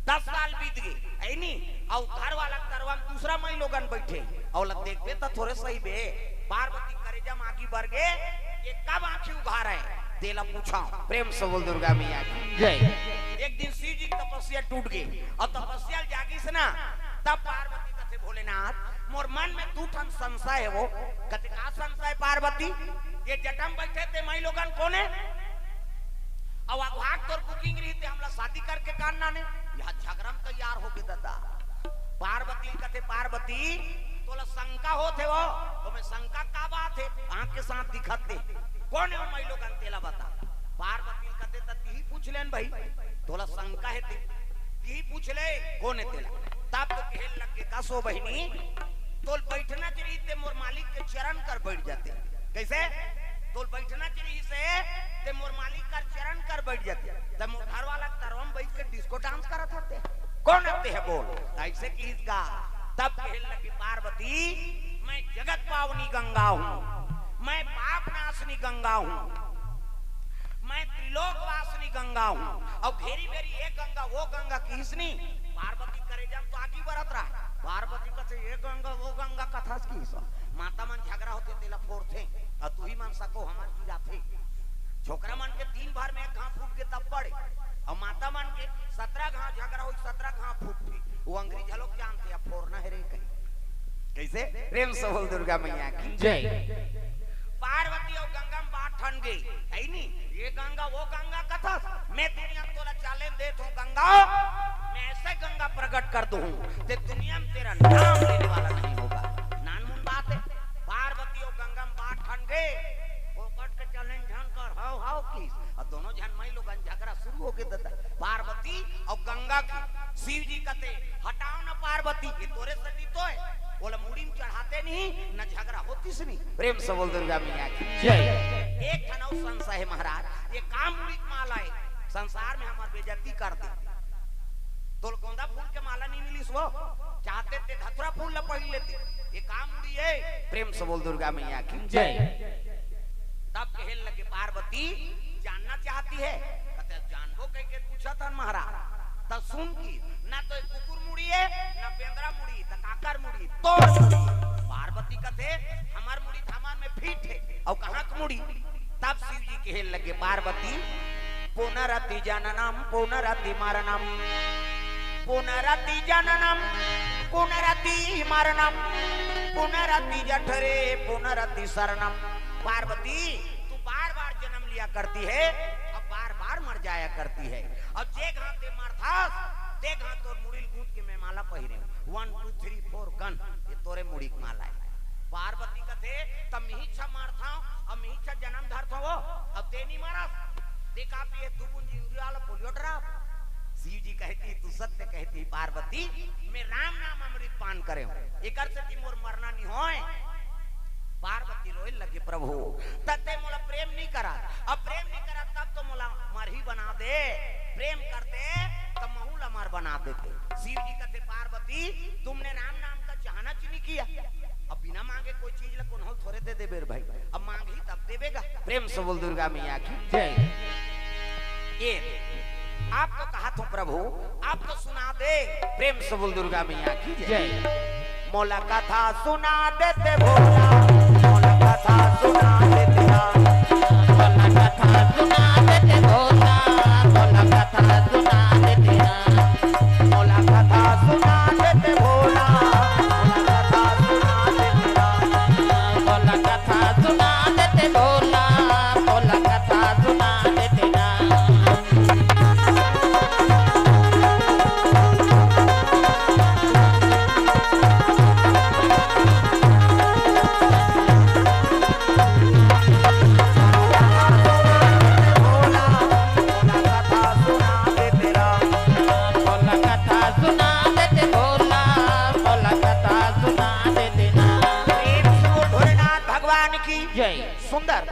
[SPEAKER 1] 10 साल बीत गए ऐनी और घर वाला करवा दूसरा मई लोगन बैठे और लग देख बे तो थोड़े सही बे पार्वती करेजा आगे बढ़ गए ये कब आंखें उघार है तेला पूछा प्रेम से बोल दुर्गा मैया की
[SPEAKER 2] जय।
[SPEAKER 1] एक दिन शिव जी की तपस्या टूट गई और तपस्या जागी से ना तब पार्वती कथे भोलेनाथ मोर मन में तू ठन संशय है वो कथे का संशय पार्वती ये जटम बैठे थे मई लोगन कोने अब अगवाक तोर बुकिंग रही थे हमला शादी करके कानना ने यहाँ झगड़म तैयार हो गए दादा पार्वती कथे पार्वती तोला शंका होते वो तो मैं शंका का बात है आंख के साथ दिखते कौन है वो मैं लोग तेला बता पार्वती कथे ती पूछ लेन भाई तोला शंका है ती पूछ ले कौन है तेला तब तो खेल लग के कसो बहनी तोल बैठना चाहिए थे मोर मालिक के चरण कर बैठ जाते कैसे तोल बैठना चाहिए से ते मोर मालिक का चरण कर बैठ जाते तब मोर घर वाला तरवम बैठ के डिस्को डांस करत होते कौन आते है बोल ऐसे की इसका तब कहने लगी पार्वती मैं जगत पावनी गंगा हूँ मैं पाप नाशनी गंगा हूँ मैं त्रिलोक वासनी गंगा हूँ और भेरी भेरी एक गंगा वो गंगा किसनी पार्वती करे जम तो आगे बढ़त रहा पार्वती कथे ये गंगा वो गंगा कथा की माता मन झगड़ा होते तेला फोड़ते और तू ही मन सको हमार की जाते छोकरा मन के 3 बार में एक घाव फूट के तब पड़े और माता मन के 17 घाव झगड़ा हो 17 घाव फूटती वो अंग्रेज लोग जानते अब फोड़ना है रे कहीं कैसे प्रेम से बोल दुर्गा मैया की
[SPEAKER 2] जय।
[SPEAKER 1] पार्वती और गंगा में बात ठन गई है नी ये गंगा वो गंगा कथा मैं दुनिया में तोला चैलेंज देता हूँ गंगा मैं ऐसे गंगा प्रकट कर दूं ते दुनिया में तेरा नाम लेने वाला नहीं होगा नानमुन बात है पार्वती और गंगा में बात ठन गए वो कट के चैलेंज झन कर हाउ हाउ की और दोनों जन मई लोग झगड़ा शुरू हो गए दादा पार्वती और गंगा की शिव जी कहते हटाओ ना पार्वती ये तोरे सती तो है बोला मुड़ी में चढ़ाते नहीं न झगड़ा होती से नहीं प्रेम से बोल दुर्गा मैया की
[SPEAKER 2] जय।
[SPEAKER 1] एक ठनौ संशय है महाराज ये काम मुड़ी माला है संसार में हमार बेइज्जती कर दे तो गोंदा फूल के माला नहीं मिली वो चाहते थे धतुरा फूल ल पहन लेते ये काम मुड़ी है प्रेम से बोल दुर्गा मैया की
[SPEAKER 2] जय।
[SPEAKER 1] तब कहने लगे पार्वती जानना चाहती है कहते जानबो कह के पूछा था महाराज तब सुन की ना तो कुकुर मुड़ी है ना बेंद्रा मुड़ी तो काकर मुड़ी तो पार्वती कहते हमार मुड़ी धामान में फिट है और कहाँ की मुड़ी तब शिव जी कहने लगे पार्वती पुनरति जननम पुनरति मरणम पुनरति जननम पुनरति मरणम पुनरति जठरे पुनरति शरणम पार्वती तू बार बार जन्म लिया करती है अब बार बार मर जाया करती है अब जे घाते मरथास ते घात तोर मुड़ी गूंथ के मैं माला पहिरे 1 2 3 4 गन ये तोरे मुड़ी की माला है पार्वती कथे तब मिहिच्छा मारथा अब मिहिच्छा जन्म धरथा वो अब ते नहीं मारस देखा पे दुबुन जिंदगी वाला पोलियो ड्रॉप शिव जी कहती तू सत्य कहती पार्वती मैं राम नाम अमृत पान करे एक से मोर मरना नहीं होए। पार्वती रोए लगे प्रभु तते मोला प्रेम नहीं करा, अब प्रेम नहीं करा तब तो मोला मर ही बना दे, प्रेम करते तब महूला मार बना देते। शिव जी कहते पार्वती तुमने राम नाम का चाहना नहीं किया, अब बिना मांगे कोई चीज ला कौन थोड़े दे दे बेर भाई, अब मांग ही तब देवेगा। प्रेम से बोल दुर्गा मैया की जय। ये आप तो कहा तो प्रभु आप तो सुना दे, प्रेम से बोल दुर्गा मैया की जय। मोला कथा सुना देते भोला, मोला कथा सुना देते
[SPEAKER 2] मोला कथा सुना देते भोला, मोला कथा सुना देते
[SPEAKER 1] मोला कथा सुना देते भोला, मोला कथा सुना देते
[SPEAKER 2] मोला कथा सुना देते भोला, मोला कथा सुना देते
[SPEAKER 1] सुंदर।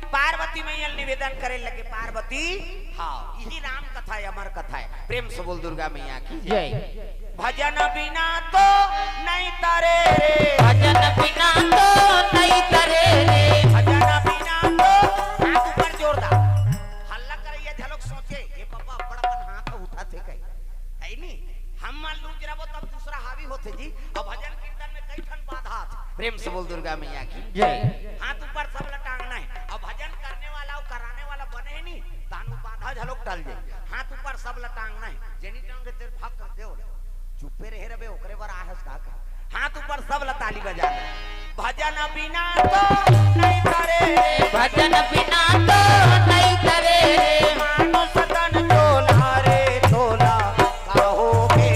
[SPEAKER 1] पार्वती मैया निवेदन करे लगे पार्वती हाँ यही राम कथा है अमर कथा है। प्रेम से बोल दुर्गा मैया की
[SPEAKER 2] जय।
[SPEAKER 1] भजन बिना तो नहीं तरे रे,
[SPEAKER 2] भजन बिना तो नहीं तरे रे,
[SPEAKER 1] भजन बिना तो हाथ ऊपर जोरदार हल्ला करे ये झलक सोचे ये पापा बड़ापन हाथ उठा थे कहीं है नहीं हम मान लूं जरा वो तब दूसरा हावी होते जी। अब भजन कीर्तन में कई ठन बाधा। प्रेम से बोल दुर्गा मैया की
[SPEAKER 2] जय।
[SPEAKER 1] हाथ ऊपर सब लटांगना है, अब भजन करने वाला और कराने वाला बने ही नहीं दानू बाधा झलक टल जाए। हाथ ऊपर सब लटांगना है जेनी टांगे तेरे भाग कर दे चुप्पे रहे रबे ओकरे बर आहस का हाथ ऊपर सब लताली बजाना। भजन बिना तो नहीं करे,
[SPEAKER 2] भजन बिना तो नहीं करे
[SPEAKER 1] मानो सतन तोला रे तोला कहोगे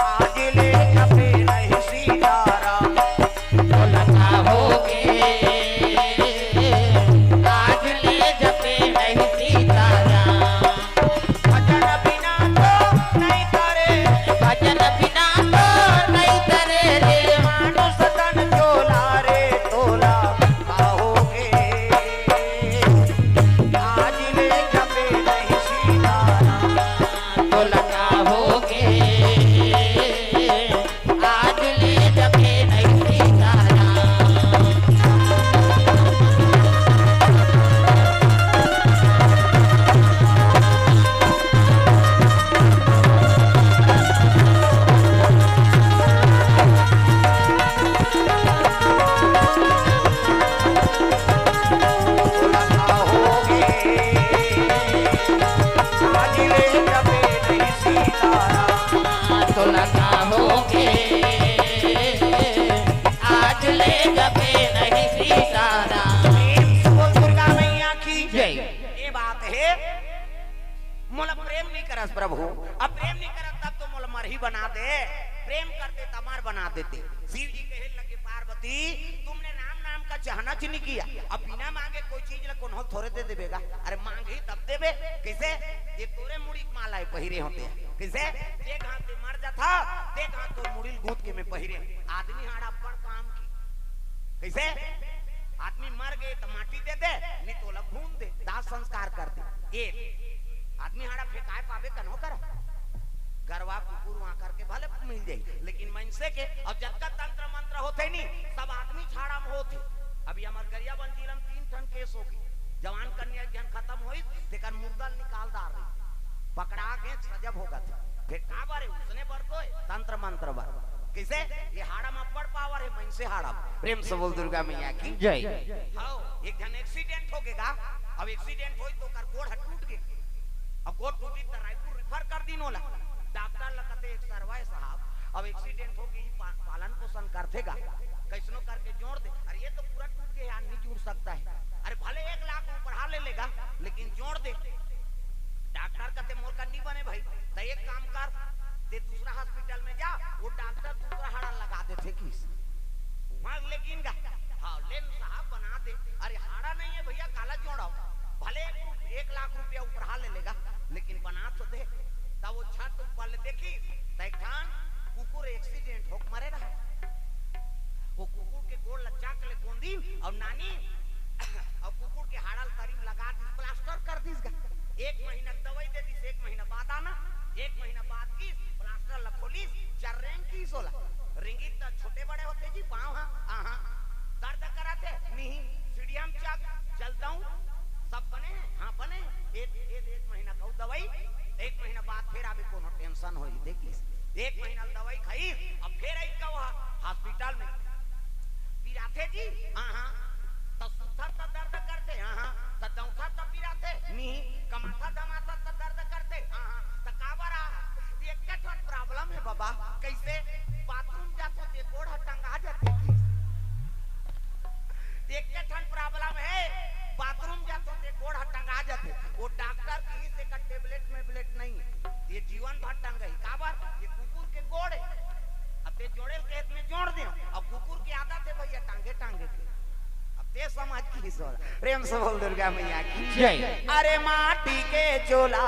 [SPEAKER 1] आज ले जपे नहीं सीताराम,
[SPEAKER 2] तोला कहोगे आज ले जपे नहीं सीताराम।
[SPEAKER 1] भजन बिना तो नहीं करे,
[SPEAKER 2] भजन बिना तो नहीं करे रे,
[SPEAKER 1] मानो सतन तोला रे तोला कहोगे आज ले जपे नहीं सीताराम,
[SPEAKER 2] तोला कहोगे आज ले जपे नहीं सीताराम।
[SPEAKER 1] तोला कहोगे आज ले जपे नहीं सीताराम,
[SPEAKER 2] तोला कहोगे आज ले जपे नहीं सीताराम।
[SPEAKER 1] बोल दुर्गा मैया की
[SPEAKER 2] जय।
[SPEAKER 1] ये बात है मोला प्रेम नहीं करस प्रभु, अब प्रेम नहीं करस तब तो मोला मर ही बना दे, प्रेम करते तमार बना देते। शिव जी कहे लगे पार्वती तुमने राम नाम का चाहना च नहीं किया, अब बिना मांगे कोई चीज ला कौन थोड़े दे देवेगा, अरे मांग ही तब देवे कैसे ये तोरे मुड़ी माला पहिरे होते हैं कैसे देख हाथ पे मर जाता देख हाथ तो मुड़ी गूंथ के में पहिरे आदमी हाड़ा बड़ काम की कैसे आदमी मर गए तो माटी दे दे नहीं तो लग भून दे दाह संस्कार कर दे। ये आदमी हाड़ा फेंकाए पावे कनो कर गरवा कुकुर वहां करके भले मिल जाए, लेकिन मनसे के अब जब तक तंत्र मंत्र होते नहीं सब आदमी छाड़ा में होते। अभी हमार गरिया बंजीरम 3 टन केस हो गई, जवान कन्या जन खत्म हुई तेकर मुर्दा निकाल दार रही पकड़ा के सजब हो गए फिर का बारे उसने बर तो तंत्र मंत्र बर कैसे ये हाड़ा में पड़ पावर है मनसे हाड़ा। प्रेम से बोल दुर्गा मैया की
[SPEAKER 2] जय।
[SPEAKER 1] हाँ एक जन एक्सीडेंट हो गएगा, अब एक्सीडेंट हुई तो कर गोड़ टूट गए, अब गोड़ टूटी तो रायपुर रेफर कर दी नोला डॉक्टर लगते एक सरवाए साहब अब एक्सीडेंट हो गई पालन पोषण करतेगा कैसनो करके जोड़ दे, अरे ये तो पूरा टूट गया नहीं जुड़ सकता है, अरे भले 1 लाख ऊपर ले लेगा लेकिन जोड़ दे। डॉक्टर कहते मोर का नहीं बने भाई तो एक काम कर दे दूसरा हॉस्पिटल में जा वो डॉक्टर दूसरा हाड़ा लगा देते किस वहां लेकिन हाँ लेन साहब बना दे, अरे हाड़ा नहीं है भैया काला जोड़ाओ भले 1 लाख रुपया उपहार ले लेगा, लेकिन बना तो दे। तब वो छत ऊपर ले देखी तैखान कुकुर एक्सीडेंट होक मरे रहा। वो कुकुर के गोड़ लच्चा के ले गोंदी और नानी और कुकुर के हाड़ल तरीम लगा दी, प्लास्टर कर दी। 1 महीना दवाई दे दी, 1 महीना बाद आना, 1 महीना बाद की प्लास्टर लखोली चर्रें की सोला रिंगी तो छोटे बड़े होते जी पाँव। हाँ दर्द कराते नहीं, सीढ़ियां चाक चलता हूँ, सब बने। हाँ बने। एक महीना कहूँ दवाई, 1 महीना बाद फिर अभी कोनो टेंशन हो देखी। 1 महीना दवाई खाई, अब फिर आई का हॉस्पिटल में पिराते जी। हाँ तो सुथर तो दर्द करते। हाँ तो दौथा तो पिराते नहीं, कमाथा दमाथा तो दर्द करते। हाँ तो काबरा ये क्या प्रॉब्लम है बाबा? कैसे बाथरूम जाते थे गोड़ टंगा जाते थी। एक ठन प्रॉब्लम है, बाथरूम जाते थे गोड़ टंगा जाते। वो डॉक्टर की से का टेबलेट में ब्लेट नहीं है, ये जीवन भर टंग गई। काबर ये कुकुर के गोड़ है, अब ते जोड़े खेत में जोड़ दे। अब कुकुर की आदत है भैया टांगे टांगे के। अब ते समाज की सोला प्रेम से बोल दुर्गा मैया की जय। अरे माटी के चोला,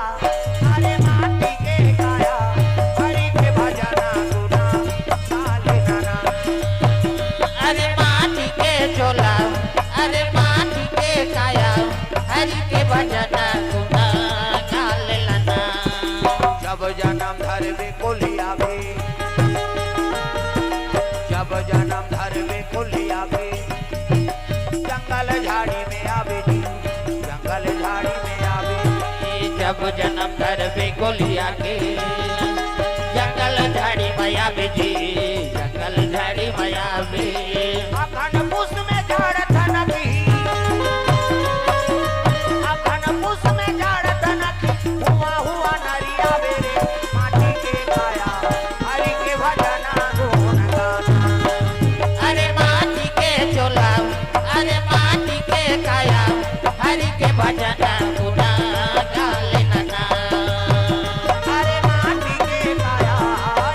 [SPEAKER 1] अरे माटी के काया, हरि के भजना गुना साले नाना।
[SPEAKER 2] अरे माटी के चोला, अरे माटी के काया, हरि के भजना गुना गाले लना।
[SPEAKER 1] जब जन्म धरवे को लिया बे, जब जन्म धरवे को लिया बे, जंगल झाड़ी में आवे जी, जंगल झाड़ी में आवे।
[SPEAKER 2] जब जन्म धरवे को लिया के जंगल झाड़ी में आवे जी, जंगल झाड़ी में आवे।
[SPEAKER 1] अखन पुष्प में झाड़ धनकी, अखन पुष्प में झाड़ धनकी, हुआ हुआ नरिया बेरे माटी के काया, हरि के भजना गुण गाना।
[SPEAKER 2] अरे माटी के चोला, अरे माटी के काया, हरि के भजना गुना गाले नना।
[SPEAKER 1] अरे माटी के काया,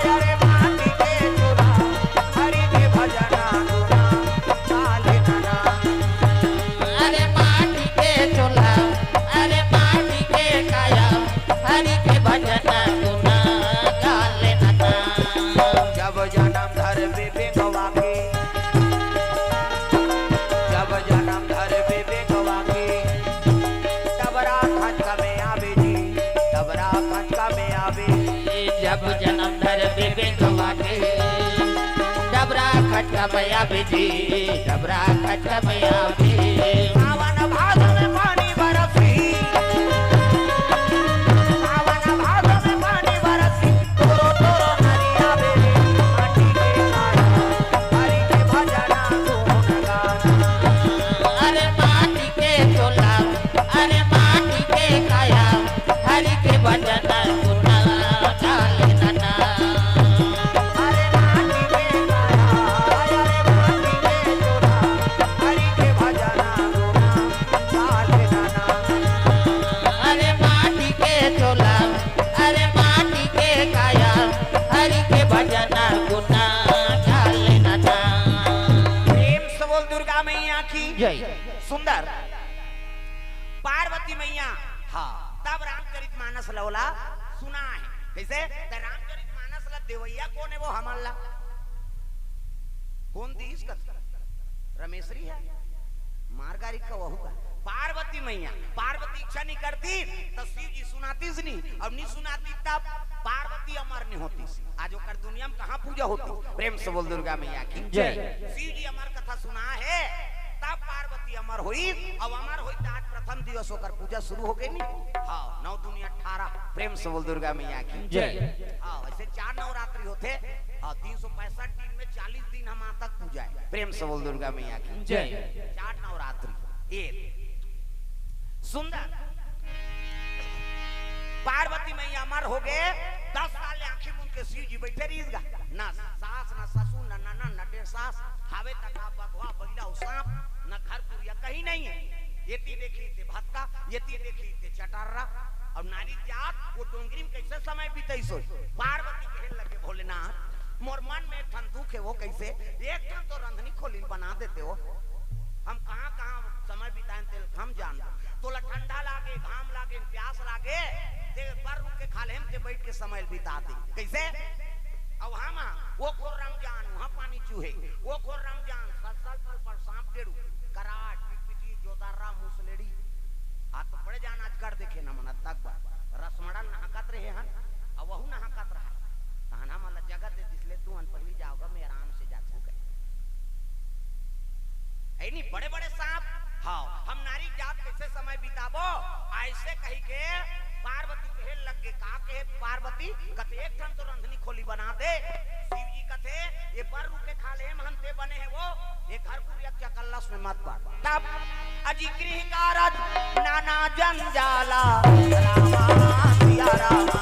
[SPEAKER 1] अरे माटी के चोला, हरि के भजना गुना गाले नना।
[SPEAKER 2] अरे माटी के चोला, अरे माटी के काया, हरि के भजना गुना गाले नना।
[SPEAKER 1] जब जन्म धरवे बेगवा के, जब जन्म धरवे बेगवा के, तबरा खटका में आवे जी, तबरा खटका में आवे।
[SPEAKER 2] जब जन्म धरवे बेगवा के, डबरा खटका में आवे जी, डबरा खटका में आवे।
[SPEAKER 1] सावन भादो में पानी बरसी, सावन भादो में पानी बरसी, तोरो तोरो नरिया बेरे माटी के काया, हरि के भजना गुण गाना।
[SPEAKER 2] अरे माटी के चोला, अरे माटी के काया, हरि के भजना गुना गाले नना।
[SPEAKER 1] अरे माटी के काया, अरे माटी के चोला, हरि के भजना गुना गाले नना।
[SPEAKER 2] अरे माटी के चोला, अरे माटी के काया, हरि के भजना गुना गाले नना।
[SPEAKER 1] प्रेम से बोल दुर्गा मैया की
[SPEAKER 2] जय।
[SPEAKER 1] सुंदर पार्वती मैया। हाँ तब रामचरितमानस लौला सुना है। कैसे रामचरितमानस ला देवैया कौन है? वो हमला कौन दी इसका? रमेशरी है, मारगारी का वहू का। पार्वती मैया, पार्वती इच्छा नहीं करती तो शिव जी सुनाती नहीं, अब नहीं सुनाती तब पार्वती अमर नहीं होती। आज ओकर दुनिया में कहाँ पूजा होती? प्रेम से बोल दुर्गा मैया की
[SPEAKER 2] जय।
[SPEAKER 1] शिव जी अमर कथा सुना है तब पार्वती अमर हुई। अब अमर हुई तो आज प्रथम दिवस होकर पूजा शुरू हो गई नहीं। हाँ 9 दूनी 18। प्रेम से बोल दुर्गा मैया की
[SPEAKER 2] जय।
[SPEAKER 1] हाँ वैसे 4 नवरात्रि होते। हाँ 365 दिन में 40 दिन हम तक पूजा है। प्रेम से बोल दुर्गा मैया की
[SPEAKER 2] जय।
[SPEAKER 1] 4 नवरात्रि। एक सुंदर पार्वती मैया अमर हो गए। 10 साल आंखें मूंद के शिव जी बैठे रहीगा। ना सास ना ससुर ना ननन ना डेढ़ सास, हावे तक बघवा बैला सांप न घर पुरिया कहीं नहीं है। येती देखी थे भत्ता, येती देखी थे चटर्रा और नारी जात वो डोंगरी में कैसे समय बीते सो। पार्वती कहने लगे भोलेनाथ मोर मन में ठन दुख है वो कैसे? एक ठन तो रंधनी खोली बना देते हो, हम कहाँ कहाँ समय बिताए तेल हम जान। तोला ठंडा बिता दे। कैसे? अब हम वो खोर रमजान वहाँ पानी चूहे, वो खोर रमजान सलसल पल पर सांप टेड़ू कराट पिटी जोदारा मुसलेड़ी आ तो बड़े जान आज कर देखे ना मन तक बा रसमड़ा नहाकत रहे हन अब वहु नहाकत रहा ताना मला जगत दे दिसले तू अन पहली जाओगा मैं आराम से जा छू गए है नहीं बड़े बड़े सांप। हाँ हम नारी जात कैसे समय बिताबो ऐसे कही के पार्वती कहे लग गे का के पार्वती कते एक ठन तो रंधनी खोली बना दे। शिव जी कथे ये पर रुके खाले महंते बने हैं वो ये घर पुरिया क्या कल्लस में मत पड़ तब अजी गृह कारज नाना जंजाला रामा सिया रामा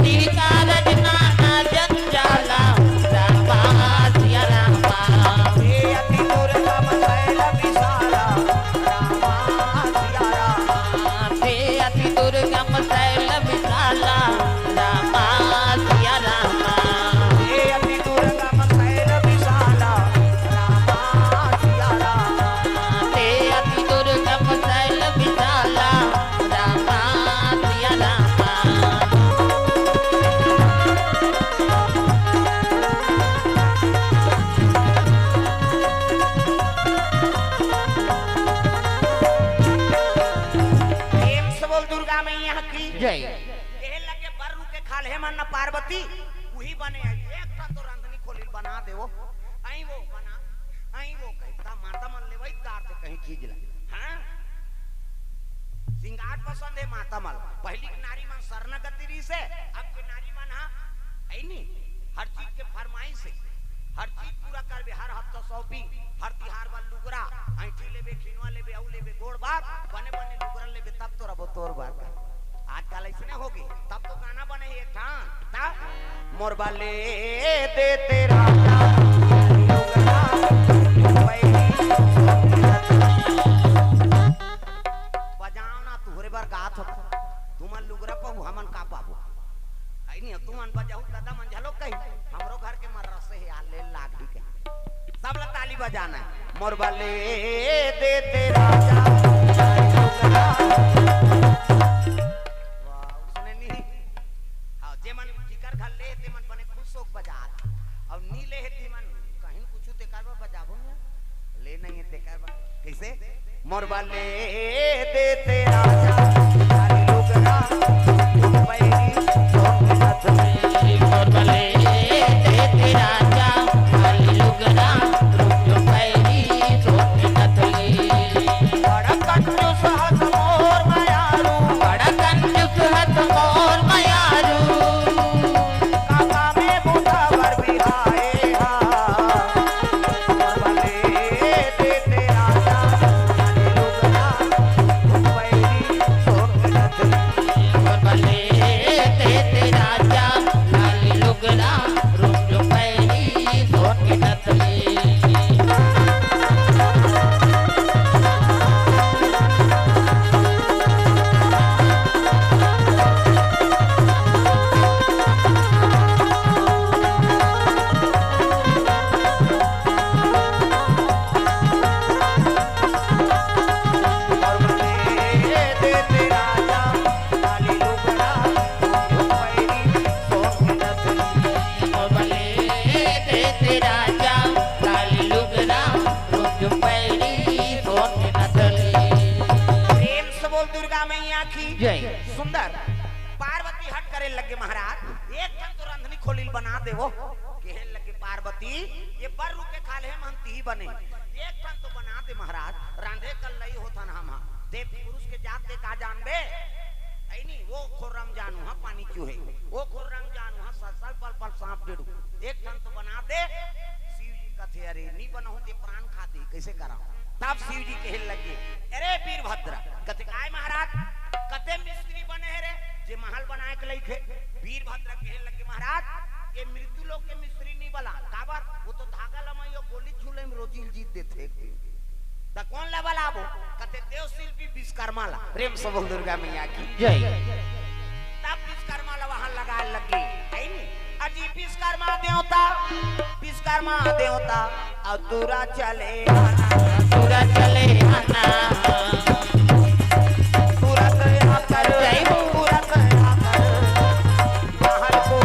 [SPEAKER 2] गृह कारज नाना जंजाला रामा सिया रामा
[SPEAKER 1] ये अति दुर्गम शैल विशाला रामा सिया रामा
[SPEAKER 2] हे अति दुर्गम शैल विशाला रामा सिया रामा
[SPEAKER 1] ये अति दुर्गम शैल विशाला रामा सिया रामा
[SPEAKER 2] हे अति दुर्गम शैल विशाला रामा सिया रामा
[SPEAKER 1] प्रेम से बोल दुर्गा मैया की
[SPEAKER 2] जय।
[SPEAKER 1] कहे लगे बर रुके खाल है मन पार्वती वही बने आई एक ठन तो रंधनी खोली बना दे वो आई वो बना आई वो कहता माता मन ले वही कार से कहीं चीज ला। हां सिंगार पसंद है माता मल पहली की नारी मन सरना गतिरी से अब के नारी मन हां है नहीं हर चीज के फरमाइश से हर चीज पूरा करबे हर हफ्ता शॉपिंग हर तिहार वाल लुगरा ऐठी लेबे खिनवा लेबे औ लेबे गोड़ बात बने बने लुगरा लेबे तब तो रबो तोर बात आजकल ऐसे ना होगी तब तो गाना बने एक ठान ता मोर बाले दे तेरा लुगरा बजाओ ना तुहरे बार गात हो तुमन लुगरा पाबू हमन का पाबू आई नहीं तुमन बजाऊ दादा मन झलो कही हमरो घर के मर रसे है आले लाग भी के सब ला ताली बजाना है मोर बाले दे तेरा वाह उसने नहीं हां जे मन जिकर घर ले ते मन बने खुश होक बजा और नी ले ते मन कहीं कुछ ते करबा बजाबो ना ले नहीं है ते करबा कैसे मोर बाले दे तेरा सारी लुगरा पैरी
[SPEAKER 2] और भले दे तेरा जा खाली लुगरा रुक पैरी सोच नथली
[SPEAKER 1] बड़ा कंजूस हाथ मोर मायारू
[SPEAKER 2] बड़ा कंजूस हाथ मोर मायारू
[SPEAKER 1] काका में बूढ़ा वर बिहाए हा मोर बाले दे तेरा सारी लुगरा पैरी सोच नथली
[SPEAKER 2] और भले दे तेरा जा खाली लुगरा रुक पैरी सोच नथली
[SPEAKER 1] और बने दे तेरा सारी लुगरा पैरी सोच नथली
[SPEAKER 2] और भले दे तेरा जा खाली लुगरा रुक पैरी सोच नथली
[SPEAKER 1] प्रेम से बोल दुर्गा मैया की
[SPEAKER 2] जय।
[SPEAKER 1] सुंदर पार्वती हट करे लगे महाराज एक ठन तो रंधनी खोलिल बना दे वो कहे लगे पार्वती ये बर रुके खाले हम ती बने एक ठन तो बना दे महाराज रांधे कल लई होता ना हम देव पुरुष के जात के का जानबे है नहीं वो खोरम जानू हां पानी चूहे वो खोरम जानू हां सलसल पल पल सांप डेड़ू एक ठन तो बना दे शिव जी कथे अरे नहीं बनहु ते प्राण खाती कैसे करा तब शिव जी कहे लगे अरे वीरभद्र कथे काय महाराज कते मिस्त्री बने है रे जे महल बनाए के लइखे वीरभद्र कहे लगे महाराज ये मृत्यु लोक के मिस्त्री नहीं बला काबर वो तो धागा लमइयो गोली छुले में रोजी जीत देथे त कौन ला बलाबो कते देव शिल्पी विश्वकर्मा ला प्रेम से बोल दुर्गा मैया की
[SPEAKER 2] जय।
[SPEAKER 1] तब विश्वकर्मा ला वहां लगाए लगे है नी अजी विश्वकर्मा देवता अतुरा चले आना
[SPEAKER 2] पूरा चले आना
[SPEAKER 1] तुरंत यहाँ कर
[SPEAKER 2] जय हो।
[SPEAKER 1] तुरंत यहाँ कर महल को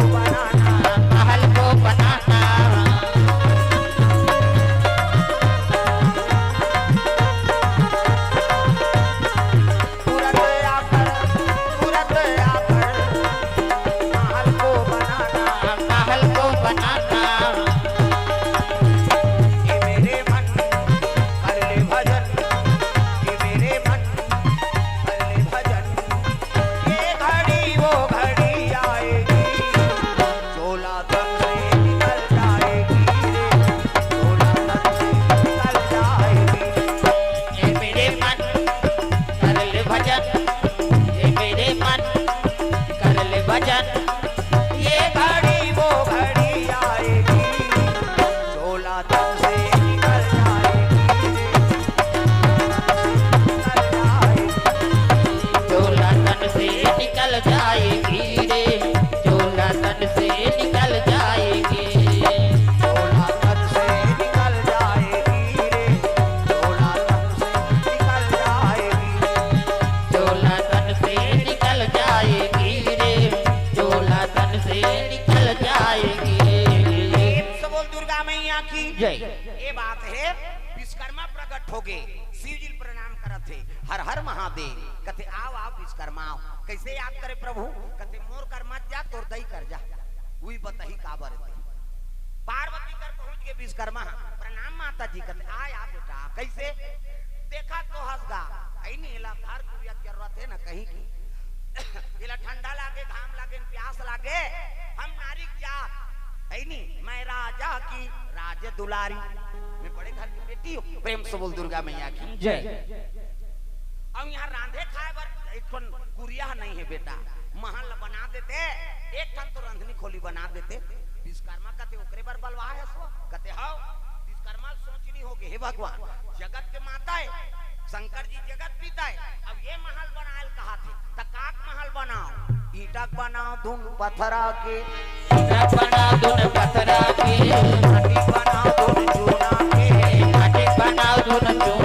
[SPEAKER 1] विश्वकर्मा प्रकट हो गए, शिव जी प्रणाम करत थे, हर हर महादेव। कहते आओ आओ विश्वकर्मा आओ। कैसे याद करे प्रभु? कहते मोर कर मत जा, तोर दई कर जा। वही बताही का बरते पार्वती कर पहुंच के विश्वकर्मा प्रणाम माता जी। कहते आ बेटा कैसे? देखा तो हंसगा नहीं एला घर कुरिया जरूरत है ना कहीं की एला ठंडा लागे, घाम लागे, प्यास लागे, हम नारी जात है नहीं, मैं राजा की राज दुलारी, मैं बड़े घर की बेटी हूँ। प्रेम से बोल दुर्गा मैया की
[SPEAKER 2] जय।
[SPEAKER 1] अब यहाँ रांधे खाए बर एक कुरिया नहीं है बेटा, महल बना देते, एक ठन तो रंधनी खोली बना देते। विश्वकर्मा कहते ओकरे बर बलवा है सो। कहते हाँ विश्वकर्मा सोचनी हो गए, हे भगवान जगत के माता है, शंकर जी जगत पिता है, अब ये महल बनाएल कहा थे, तकाक महल बनाओ, ईटक बनाओ धुन पत्थरा के,
[SPEAKER 2] ईटक बनाओ धुन पत्थरा के,
[SPEAKER 1] माटी बनाओ धुन चूना के,
[SPEAKER 2] माटी बनाओ धुन